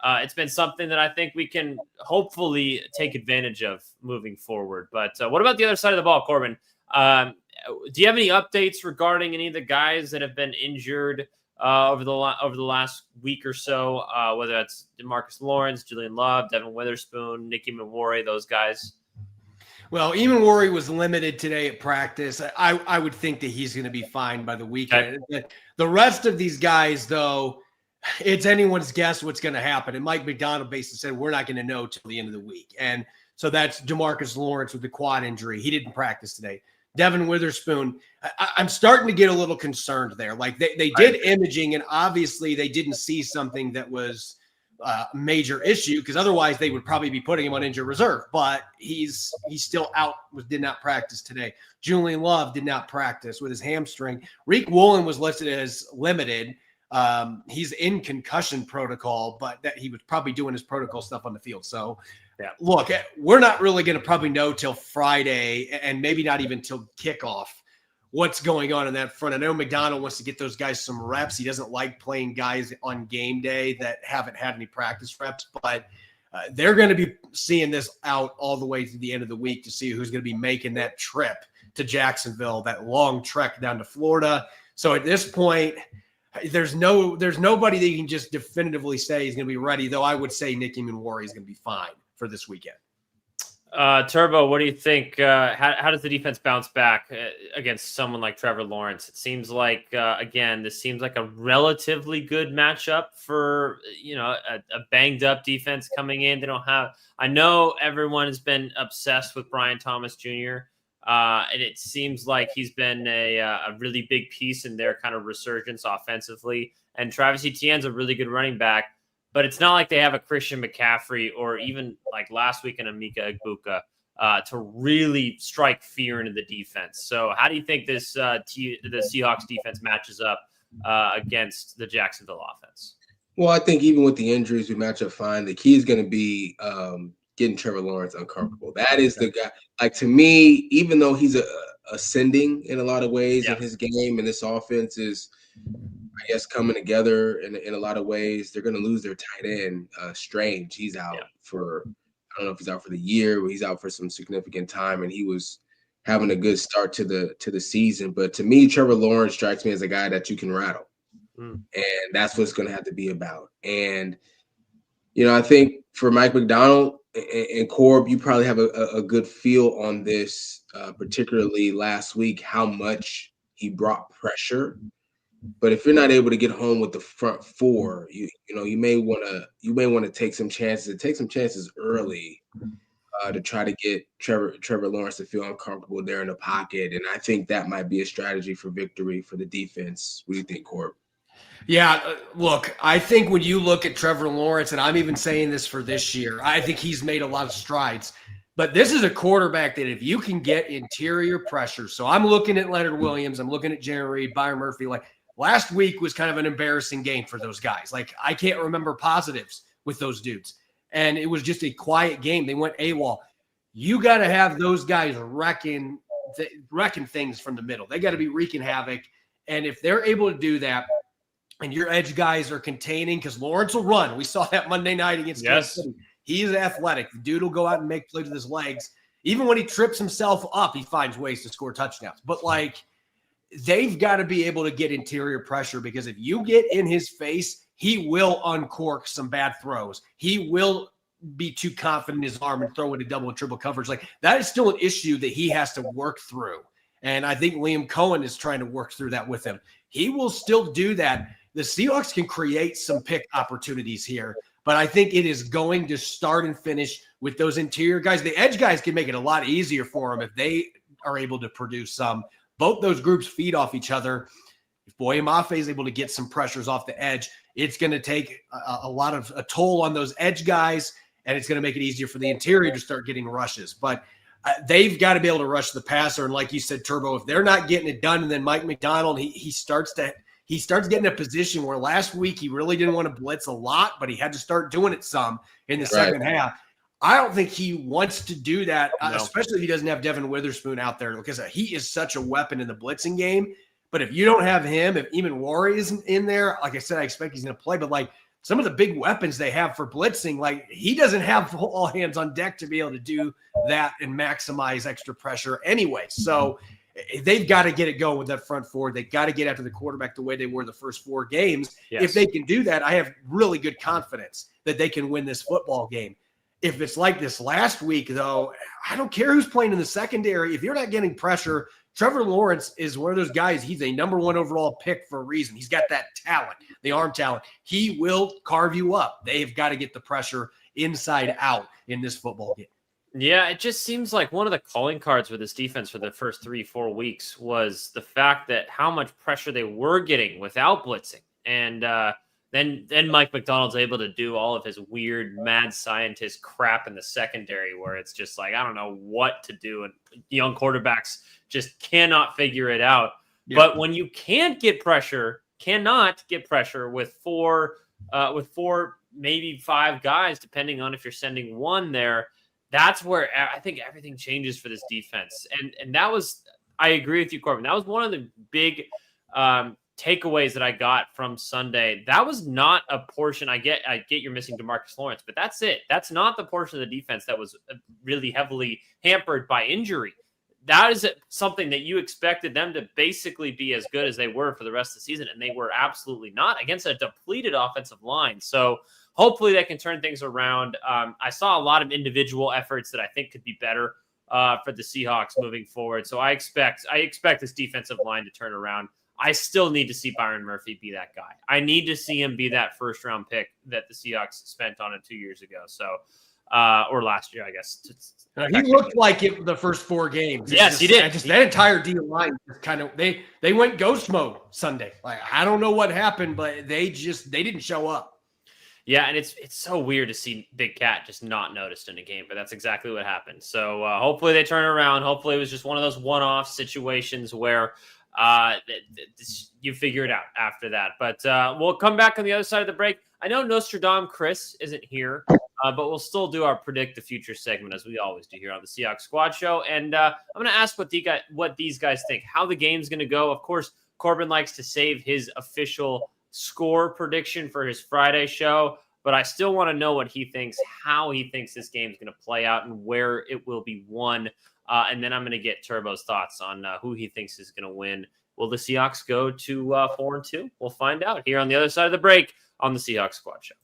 it's been something that I think we can hopefully take advantage of moving forward. But what about the other side of the ball, Corbin? Do you have any updates regarding any of the guys that have been injured over the last week or so, whether that's DeMarcus Lawrence, Julian Love, Devin Witherspoon, Nicky Manwari, those guys? Well, Manwari was limited today at practice. I would think that he's going to be fine by the weekend. Okay. The rest of these guys, though, it's anyone's guess what's going to happen. And Mike McDonald basically said, we're not going to know till the end of the week. And so that's DeMarcus Lawrence with the quad injury. He didn't practice today. Devin Witherspoon, I'm starting to get a little concerned there. Like they did imaging, and obviously they didn't see something that was a major issue, because otherwise they would probably be putting him on injured reserve. But he's still out, did not practice today. Julian Love did not practice with his hamstring. Reek Woolen was listed as limited. He's in concussion protocol, but that he was probably doing his protocol stuff on the field. So yeah, look, we're not really going to probably know till Friday, and maybe not even till kickoff, what's going on in that front. I know McDonald wants to get those guys some reps. He doesn't like playing guys on game day that haven't had any practice reps, but they're going to be seeing this out all the way to the end of the week to see who's going to be making that trip to Jacksonville, that long trek down to Florida. So at this point, there's nobody that you can just definitively say is going to be ready, though I would say Nicky Manwari is going to be fine for this weekend. Turbo, what do you think? How does the defense bounce back against someone like Trevor Lawrence? It seems like, again, this seems like a relatively good matchup for, a banged up defense coming in. They don't have, I know everyone has been obsessed with Brian Thomas Jr., and it seems like he's been a really big piece in their kind of resurgence offensively. And Travis Etienne's a really good running back, but it's not like they have a Christian McCaffrey or even like last week in Emeka Egbuka to really strike fear into the defense. So how do you think the Seahawks defense matches up against the Jacksonville offense? Well, I think even with the injuries, we match up fine. The key is going to be getting Trevor Lawrence uncomfortable. That is the guy. Like, to me, even though he's ascending in a lot of ways in his game, and this offense is, I guess, coming together in a lot of ways, they're going to lose their tight end, Strange. He's out for, I don't know if he's out for the year, but he's out for some significant time, and he was having a good start to the season. But to me, Trevor Lawrence strikes me as a guy that you can rattle. And that's what it's going to have to be about. And, I think for Mike McDonald and Corb, you probably have a good feel on this, particularly last week, how much he brought pressure. But if you're not able to get home with the front four, you may want to take some chances early to try to get Trevor Lawrence to feel uncomfortable there in the pocket. And I think that might be a strategy for victory for the defense. What do you think, Corb? Yeah, look, I think when you look at Trevor Lawrence, and I'm even saying this for this year, I think he's made a lot of strides. But this is a quarterback that if you can get interior pressure, so I'm looking at Leonard Williams, I'm looking at Jerry Reed, Byron Murphy. Like last week was kind of an embarrassing game for those guys. Like I can't remember positives with those dudes. And it was just a quiet game. They went AWOL. You got to have those guys wrecking things from the middle. They got to be wreaking havoc. And if they're able to do that, and your edge guys are containing, because Lawrence will run. We saw that Monday night against Kansas City. He's athletic. The dude will go out and make plays with his legs. Even when he trips himself up, he finds ways to score touchdowns. But, they've got to be able to get interior pressure, because if you get in his face, he will uncork some bad throws. He will be too confident in his arm and throw into double and triple coverage. That is still an issue that he has to work through. And I think Liam Cohen is trying to work through that with him. He will still do that. The Seahawks can create some pick opportunities here, but I think it is going to start and finish with those interior guys. The edge guys can make it a lot easier for them if they are able to produce some. Both those groups feed off each other. If Boye Mafe is able to get some pressures off the edge, it's going to take a toll on those edge guys, and it's going to make it easier for the interior to start getting rushes. But they've got to be able to rush the passer. And like you said, Turbo, if they're not getting it done, and then Mike McDonald, he starts getting in a position where last week he really didn't want to blitz a lot, but he had to start doing it some in the second half. I don't think he wants to do that, especially if he doesn't have Devin Witherspoon out there, because he is such a weapon in the blitzing game. But if you don't have him, if even Worry isn't in there, like I said, I expect he's going to play. But some of the big weapons they have for blitzing, he doesn't have all hands on deck to be able to do that and maximize extra pressure anyway. So they've got to get it going with that front four. They got to get after the quarterback the way they were the first 4 games. Yes. If they can do that, I have really good confidence that they can win this football game. If it's like this last week, though, I don't care who's playing in the secondary. If you're not getting pressure, Trevor Lawrence is one of those guys. He's a number 1 overall pick for a reason. He's got that talent, the arm talent. He will carve you up. They've got to get the pressure inside out in this football game. Yeah, it just seems like one of the calling cards for this defense for the first 3-4 weeks was the fact that how much pressure they were getting without blitzing. And then Mike McDonald's able to do all of his weird mad scientist crap in the secondary where it's just I don't know what to do. And young quarterbacks just cannot figure it out. Yeah. But when you cannot get pressure with four, maybe 5 guys, depending on if you're sending one there, that's where I think everything changes for this defense. And that was, I agree with you, Corbin. That was one of the big takeaways that I got from Sunday. That was not a portion. I get you're missing DeMarcus Lawrence, but that's it. That's not the portion of the defense that was really heavily hampered by injury. That is something that you expected them to basically be as good as they were for the rest of the season, and they were absolutely not against a depleted offensive line. So hopefully they can turn things around. I saw a lot of individual efforts that I think could be better for the Seahawks moving forward. So I expect this defensive line to turn around. I still need to see Byron Murphy be that guy. I need to see him be that first-round pick that the Seahawks spent on it 2 years ago. So, or last year, I guess. He looked like it the first 4 games. Yes, he did. That entire D line kind of they went ghost mode Sunday. I don't know what happened, but they didn't show up. Yeah, and it's so weird to see Big Cat just not noticed in a game, but that's exactly what happened. So hopefully they turn around. Hopefully it was just one of those one-off situations where you figure it out after that. But we'll come back on the other side of the break. I know Nostradamus Chris isn't here, but we'll still do our Predict the Future segment as we always do here on the Seahawks Squad Show. And I'm going to ask what these guys think, how the game's going to go. Of course, Corbin likes to save his official score prediction for his Friday show. but I still want to know what he thinks, how he thinks this game's going to play out, and where it will be won. And then I'm going to get Turbo's thoughts on who he thinks is going to win. Will the Seahawks go to 4-2? We'll find out here on the other side of the break on the Seahawks Squad Show.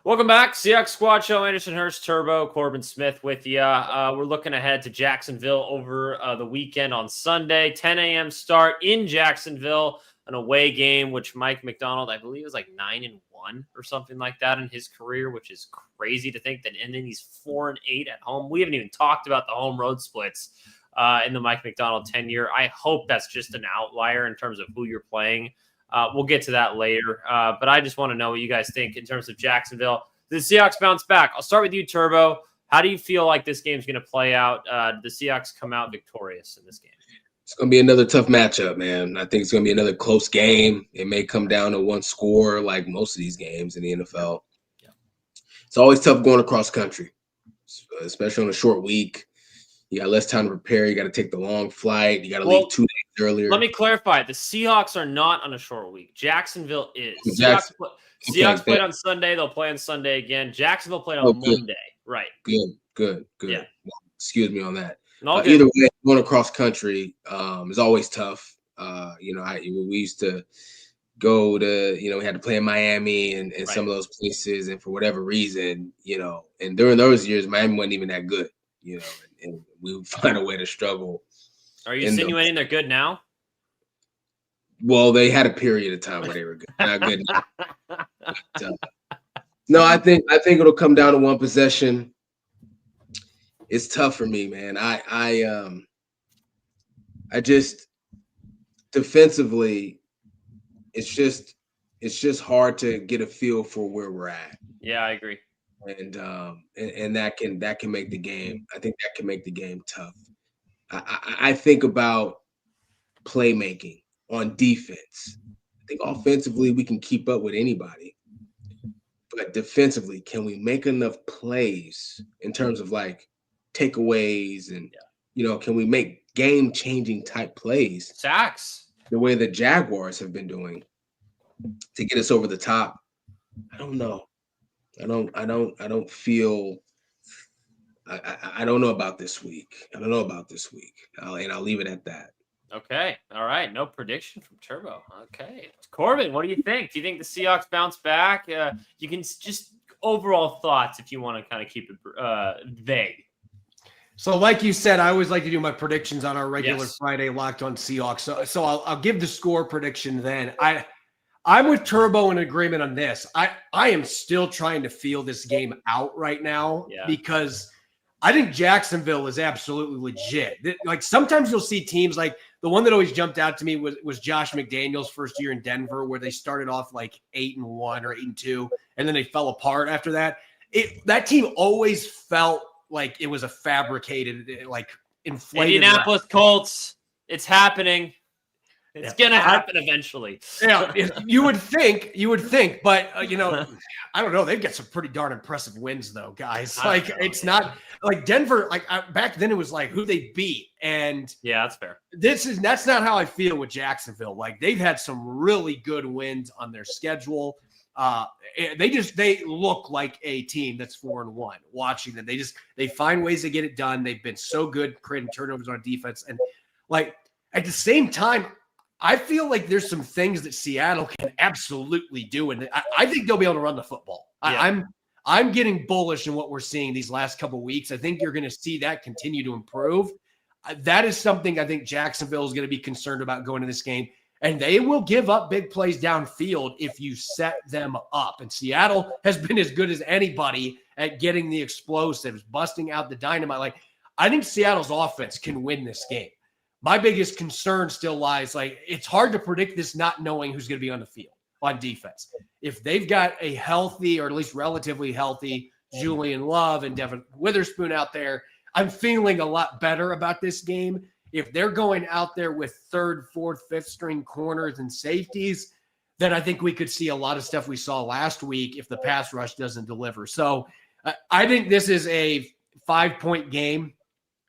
Welcome back. Seahawks Squad Show. Anderson Hurst, Turbo, Corbin Smith with you. We're looking ahead to Jacksonville over the weekend on Sunday. 10 a.m. start in Jacksonville, an away game, which Mike McDonald, I believe, is like 9-1 or something like that in his career, which is crazy to think that. And then he's 4-8 at home. We haven't even talked about the home road splits in the Mike McDonald tenure. I hope that's just an outlier in terms of who you're playing. We'll get to that later. But I just want to know what you guys think in terms of Jacksonville. The Seahawks bounce back. I'll start with you, Turbo. How do you feel like this game's going to play out? The Seahawks come out victorious in this game? It's going to be another tough matchup, man. I think it's going to be another close game. It may come down to one score like most of these games in the NFL. Yeah. It's always tough going across country, especially on a short week. You got less time to prepare. You got to take the long flight. You got to leave 2 days earlier. Let me clarify. The Seahawks are not on a short week. Jacksonville is. Seahawks played on Sunday. They'll play on Sunday again. Jacksonville played on Monday. Right. Good. Yeah. Excuse me on that. Either way, going across country is always tough. We used to go to, we had to play in Miami and right. some of those places. And for whatever reason, and during those years, Miami wasn't even that good, and we would find a way to struggle. Are you insinuating they're good now? Well, they had a period of time where they were good. Not good now. No, I think it'll come down to one possession. It's tough for me, man. I just defensively, it's just hard to get a feel for where we're at. Yeah, I agree. And that can make the game. I think that can make the game tough. I think about playmaking on defense. I think offensively we can keep up with anybody, but defensively, can we make enough plays in terms of like takeaways and can we make game-changing type plays? Sacks. The way the Jaguars have been doing to get us over the top. I don't know. I don't feel. I don't know about this week. I'll leave it at that. Okay. All right. No prediction from Turbo. Okay. Corbin, what do you think? Do you think the Seahawks bounce back? You can just overall thoughts if you want to kind of keep it vague. So like you said, I always like to do my predictions on our regular Friday Locked on Seahawks. So I'll give the score prediction then. I'm with Turbo in agreement on this. I am still trying to feel this game out right now because I think Jacksonville is absolutely legit. Like sometimes you'll see teams like the one that always jumped out to me was Josh McDaniels' first year in Denver, where they started off like 8-1 or 8-2, and then they fell apart after that. That team always felt like it was a fabricated, like inflated. Indianapolis Colts, it's happening. It's gonna happen eventually. Yeah, you would think, but I don't know. They've got some pretty darn impressive wins, though, guys. Like it's not like Denver. Like back then, it was like who they beat, and yeah, that's fair. That's not how I feel with Jacksonville. Like they've had some really good wins on their schedule. They look like a team that's 4-1. Watching them, they find ways to get it done. They've been so good creating turnovers on defense, and like at the same time, I feel like there's some things that Seattle can absolutely do, and I think they'll be able to run the football. Yeah. I'm getting bullish in what we're seeing these last couple of weeks. I think you're going to see that continue to improve. That is something I think Jacksonville is going to be concerned about going into this game, and they will give up big plays downfield if you set them up. And Seattle has been as good as anybody at getting the explosives, busting out the dynamite. Like I think Seattle's offense can win this game. My biggest concern still lies, like, it's hard to predict this not knowing who's going to be on the field on defense. If they've got a healthy or at least relatively healthy Julian Love and Devin Witherspoon out there, I'm feeling a lot better about this game. If they're going out there with third, fourth, fifth string corners and safeties, then I think we could see a lot of stuff we saw last week if the pass rush doesn't deliver. So I think this is a 5-point game.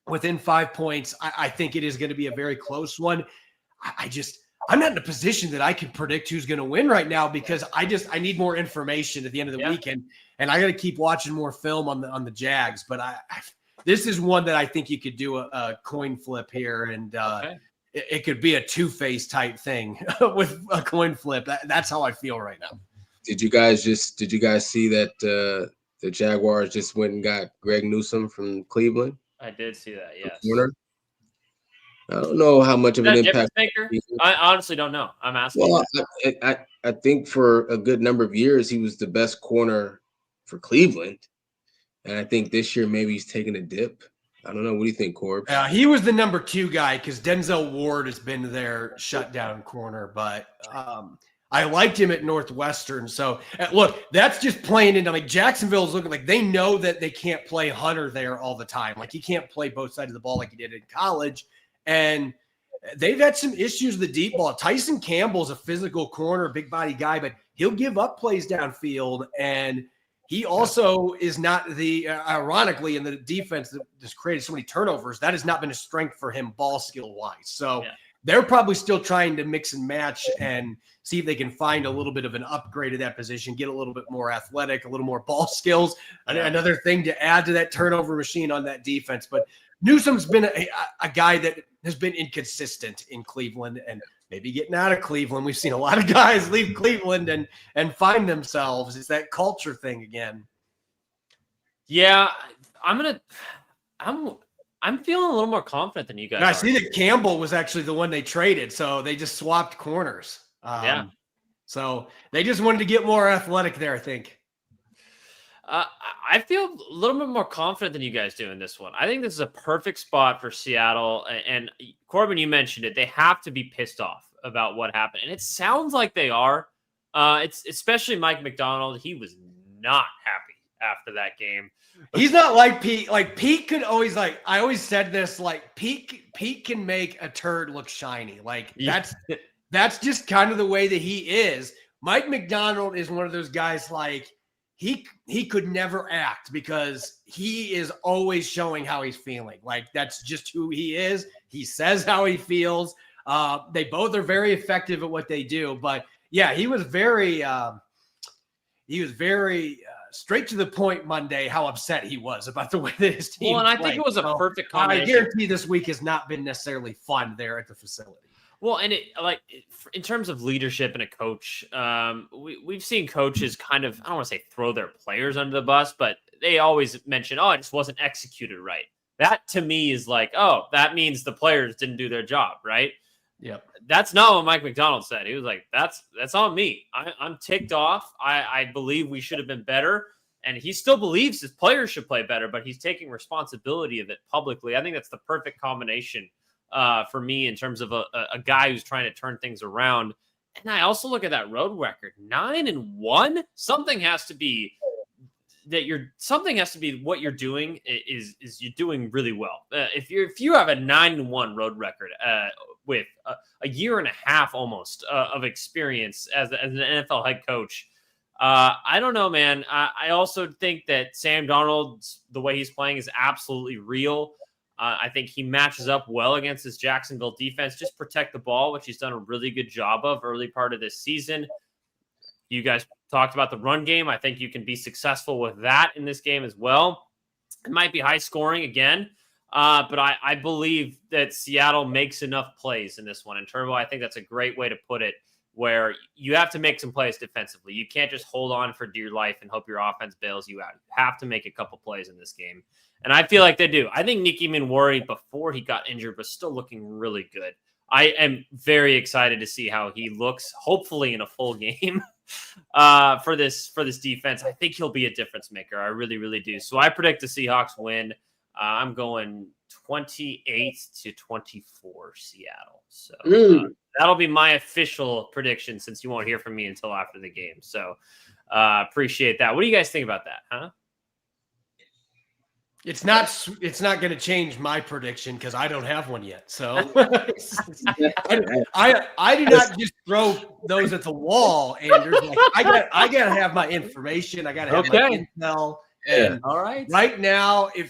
Within 5 points, I think it is going to be a very close one. I'm not in a position that I can predict who's going to win right now because I need more information at the end of the weekend, and I got to keep watching more film on the Jags. But this is one that I think you could do a coin flip here, and it could be a two-face type thing with a coin flip. That's how I feel right now. Did you guys see that the Jaguars just went and got Greg Newsome from Cleveland? I did see that. Yes. Corner. I don't know how much of an impact. I honestly don't know. I'm asking. Well, I think for a good number of years he was the best corner for Cleveland, and I think this year maybe he's taking a dip. I don't know. What do you think, Corb? He was the number 2 guy because Denzel Ward has been their shutdown corner, but I liked him at Northwestern. So look, that's just playing into like Jacksonville's looking like they know that they can't play Hunter there all the time. Like he can't play both sides of the ball like he did in college. And they've had some issues with the deep ball. Tyson Campbell's a physical corner, big body guy, but he'll give up plays downfield. And he also is not ironically, in the defense that just created so many turnovers, that has not been a strength for him ball skill wise. So they're probably still trying to mix and match and see if they can find a little bit of an upgrade at that position, get a little bit more athletic, a little more ball skills, another thing to add to that turnover machine on that defense. But Newsome's been a guy that has been inconsistent in Cleveland and maybe getting out of Cleveland. We've seen a lot of guys leave Cleveland and find themselves. It's that culture thing again. Yeah, I'm feeling a little more confident than you guys. I see that Campbell was actually the one they traded, so they just swapped corners. So they just wanted to get more athletic there, I think. I feel a little bit more confident than you guys do in this one. I think this is a perfect spot for Seattle. And Corbin, you mentioned it. They have to be pissed off about what happened. And it sounds like they are. It's especially Mike McDonald. He was not happy after that game. He's not like Pete. Like Pete could always I always said this, like Pete can make a turd look shiny. Like that's just kind of the way that he is. Mike McDonald is one of those guys like he could never act because he is always showing how he's feeling. Like that's just who he is. He says how he feels. They both are very effective at what they do. But yeah, he was very straight to the point Monday how upset he was about the way that his team. Well, and I think it was a perfect combination. I guarantee this week has not been necessarily fun there at the facility. Well, and in terms of leadership and a coach, we've seen coaches kind of, I don't want to say throw their players under the bus, but they always mention, it just wasn't executed right. That to me is like, that means the players didn't do their job, right? Yep. That's not what Mike McDonald said. He was like, that's on me. I'm ticked off. I believe we should have been better. And he still believes his players should play better, but he's taking responsibility of it publicly. I think that's the perfect combination for me in terms of a guy who's trying to turn things around. And I also look at that road record, 9-1. Something has to be what you're doing is you're doing really well. If you have a 9-1 road record with a year and a half almost of experience as an NFL head coach, I don't know, man. I also think that Sam Darnold, the way he's playing, is absolutely real. I think he matches up well against this Jacksonville defense. Just protect the ball, which he's done a really good job of early part of this season. You guys talked about the run game. I think you can be successful with that in this game as well. It might be high scoring again, but I believe that Seattle makes enough plays in this one. And Turbo, I think that's a great way to put it, where you have to make some plays defensively. You can't just hold on for dear life and hope your offense bails you out. You have to make a couple plays in this game. And I feel like they do. I think Nicky Minwori, before he got injured, was still looking really good. I am very excited to see how he looks, hopefully in a full game for this defense. I think he'll be a difference maker. I really, really do. So I predict the Seahawks win. I'm going 28-24 Seattle. So that'll be my official prediction, since you won't hear from me until after the game. So appreciate that. What do you guys think about that, huh? It's not going to change my prediction because I don't have one yet. So I do not just throw those at the wall, Anders. Like, I got to have my information. I got to have my intel. And all right. Right now, it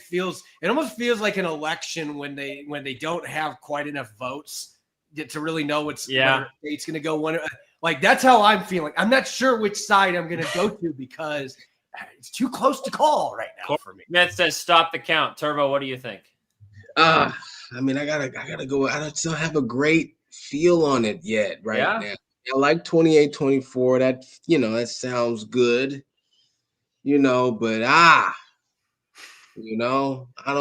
almost feels like an election when they don't have quite enough votes to really know whether State's going to go one. Like, that's how I'm feeling. I'm not sure which side I'm going to go to because it's too close to call right now for me. Smith says stop the count. Turbo, what do you think? I mean, I gotta go. I don't have a great feel on it yet now. I like 28-24. That, that sounds good. But I don't know. I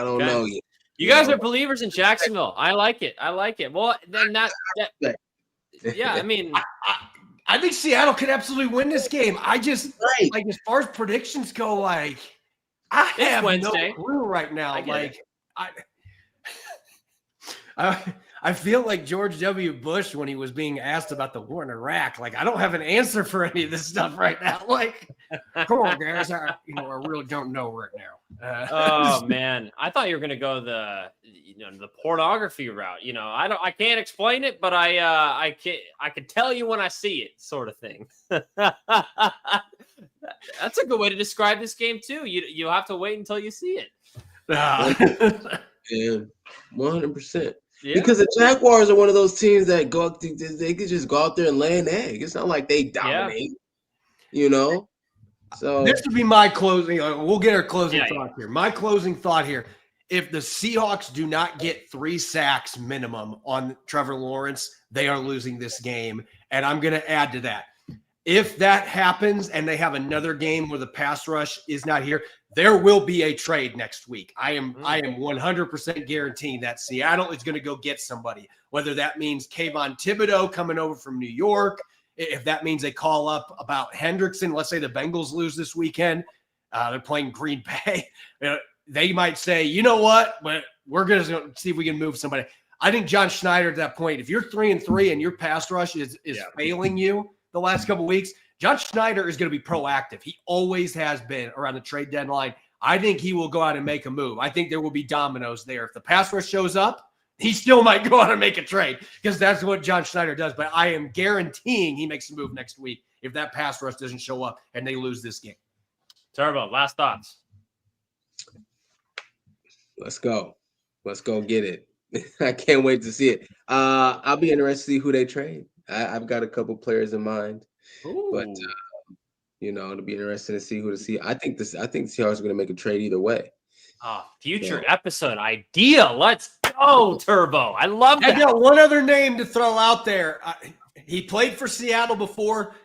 don't know yet. You guys are believers in Jacksonville. I like it. Well, then yeah, I mean, I think Seattle could absolutely win this game. I just like, as far as predictions go, like, I have no clue right now. I feel like George W. Bush when he was being asked about the war in Iraq. Like, I don't have an answer for any of this stuff right now. Like, come on, guys. I really don't know right now. Oh man, I thought you were gonna go the pornography route. I can't explain it, but I can tell you when I see it, sort of thing. That's a good way to describe this game too. You have to wait until you see it. Yeah, 100%. Yeah. Because the Jaguars are one of those teams that they could just go out there and lay an egg. It's not like they dominate, So this would be my closing. We'll get our closing thought here. My closing thought here: if the Seahawks do not get 3 sacks minimum on Trevor Lawrence, they are losing this game. And I'm going to add to that. If that happens and they have another game where the pass rush is not here, there will be a trade next week. I am 100% guaranteeing that Seattle is going to go get somebody, whether that means Kayvon Thibodeau coming over from New York, if that means they call up about Hendrickson. Let's say the Bengals lose this weekend. They're playing Green Bay. They might say, you know what, but we're going to see if we can move somebody. I think John Schneider at that point, if you're 3-3 and your pass rush is failing you the last couple of weeks, John Schneider is going to be proactive. He always has been around the trade deadline. I think he will go out and make a move. I think there will be dominoes there. If the pass rush shows up, he still might go out and make a trade because that's what John Schneider does. But I am guaranteeing he makes a move next week if that pass rush doesn't show up and they lose this game. Turbo, last thoughts. Let's go. Let's go get it. I can't wait to see it. I'll be interested to see who they trade. I've got a couple players in mind. Ooh. But it'll be interesting to see who to see. I think the Seahawks are going to make a trade either way. Future episode idea. Let's go, Turbo. I love that. I got one other name to throw out there. He played for Seattle before.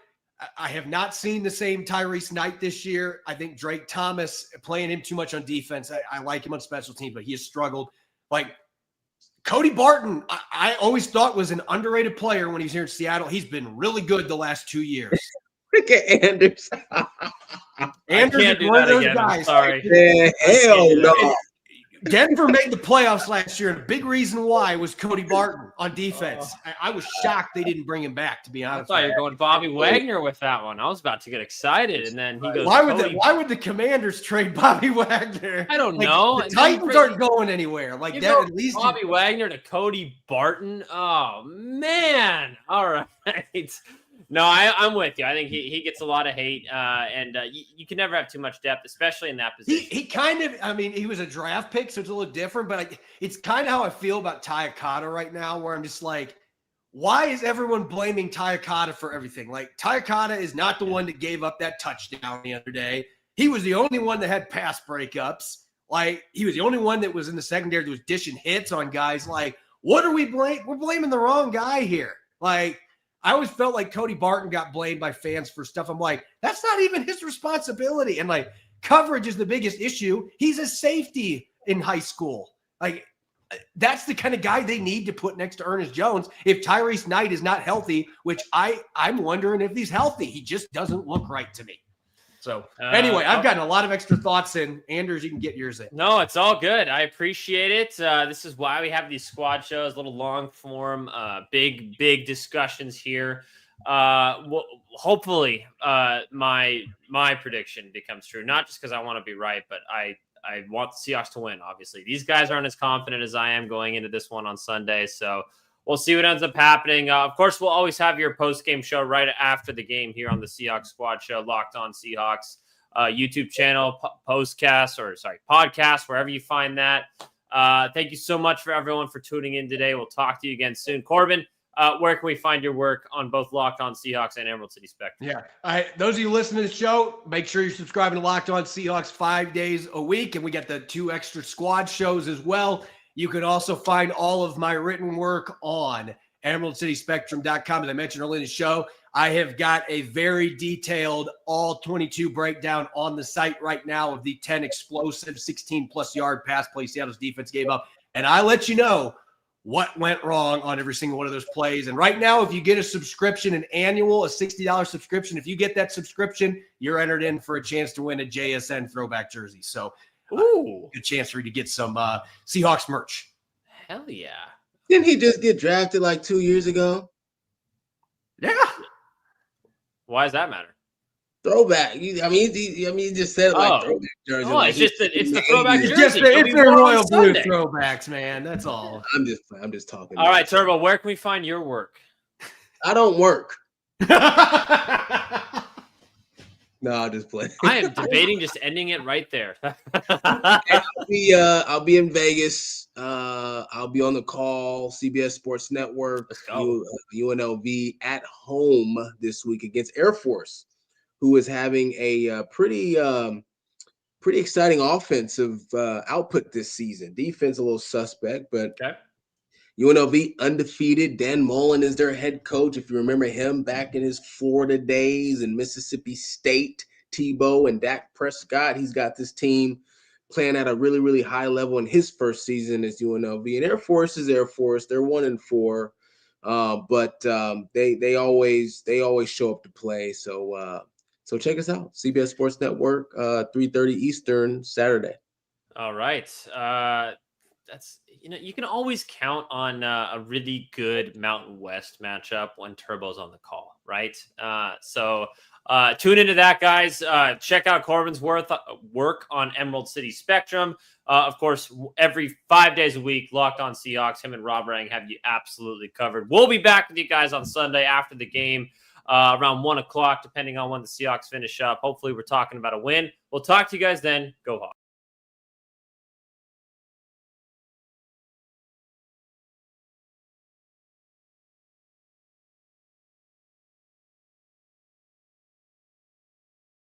I have not seen the same Tyrese Knight this year. I think Drake Thomas playing him too much on defense. I like him on special teams, but he has struggled. Like Cody Barton, I always thought was an underrated player when he was here in Seattle. He's been really good the last 2 years. Look at Anders. Anders is one of those guys. Sorry. Hell no. Denver made the playoffs last year, and a big reason why was Cody Barton on defense. I was shocked they didn't bring him back, to be honest. I thought you were going Bobby Wagner with that one. I was about to get excited, and then he goes, why would the Commanders trade Bobby Wagner? I don't know. The Titans aren't going anywhere. Like that, at least Bobby Wagner to Cody Barton. Oh, man. All right. No, I'm with you. I think he gets a lot of hate, and you can never have too much depth, especially in that position. He kind of, he was a draft pick, so it's a little different, but it's kind of how I feel about Tyakata right now, where I'm just like, why is everyone blaming Tyakata for everything? Like, Tyakata is not the one that gave up that touchdown the other day. He was the only one that had pass breakups. Like, he was the only one that was in the secondary that was dishing hits on guys. Like, what are we blaming? We're blaming the wrong guy here. Like, I always felt like Cody Barton got blamed by fans for stuff. I'm like, that's not even his responsibility. And like, coverage is the biggest issue. He's a safety in high school. Like, that's the kind of guy they need to put next to Ernest Jones. If Tyrese Knight is not healthy, which I'm wondering if he's healthy. He just doesn't look right to me. So anyway, I've gotten a lot of extra thoughts in. Anders, you can get yours in. No, it's all good. I appreciate it. This is why we have these squad shows, little long form, big discussions here. Hopefully my prediction becomes true, not just because I want to be right, but I want the Seahawks to win, obviously. These guys aren't as confident as I am going into this one on Sunday, so we'll see what ends up happening. Of course, we'll always have your post-game show right after the game here on the Seahawks Squad Show, Locked On Seahawks, YouTube channel, podcast, wherever you find that. Thank you so much for everyone for tuning in today. We'll talk to you again soon. Corbin, where can we find your work on both Locked On Seahawks and Emerald City Spectrum? Yeah. All right. Those of you listening to the show, make sure you're subscribing to Locked On Seahawks 5 days a week. And we got the 2 extra squad shows as well. You can also find all of my written work on emeraldcityspectrum.com. As I mentioned earlier in the show, I have got a very detailed all 22 breakdown on the site right now of the 10 explosive 16-plus yard pass plays Seattle's defense gave up. And I let you know what went wrong on every single one of those plays. And right now, if you get a subscription, an annual, a $60 subscription, if you get that subscription, you're entered in for a chance to win a JSN throwback jersey. So good chance for you to get some Seahawks merch. Hell yeah. Didn't he just get drafted like 2 years ago? Yeah. Why does that matter? Throwback. He just said it like throwback jersey. Oh, like it's the throwback jersey. It's the royal blue throwbacks, man. That's all. I'm just talking. All right, Turbo, where can we find your work? I don't work. No, I'll just play. I am debating just ending it right there. I'll be in Vegas. I'll be on the call, CBS Sports Network, Let's go. UNLV at home this week against Air Force, who is having a pretty exciting offensive output this season. Defense a little suspect, but Okay. UNLV undefeated. Dan Mullen is their head coach. If you remember him back in his Florida days and Mississippi State, Tebow and Dak Prescott, he's got this team playing at a really, really high level in his first season as UNLV. And Air Force is Air Force. They're 1-4, but they always show up to play. So check us out, CBS Sports Network, 3:30 Eastern Saturday. All right. That's you can always count on a really good Mountain West matchup when Turbo's on the call, right? So tune into that, guys. Check out Corbin's work on Emerald City Spectrum. Of course, every 5 days a week, Locked On Seahawks. Him and Rob Rang have you absolutely covered. We'll be back with you guys on Sunday after the game, around 1 o'clock, depending on when the Seahawks finish up. Hopefully, we're talking about a win. We'll talk to you guys then. Go Hawks.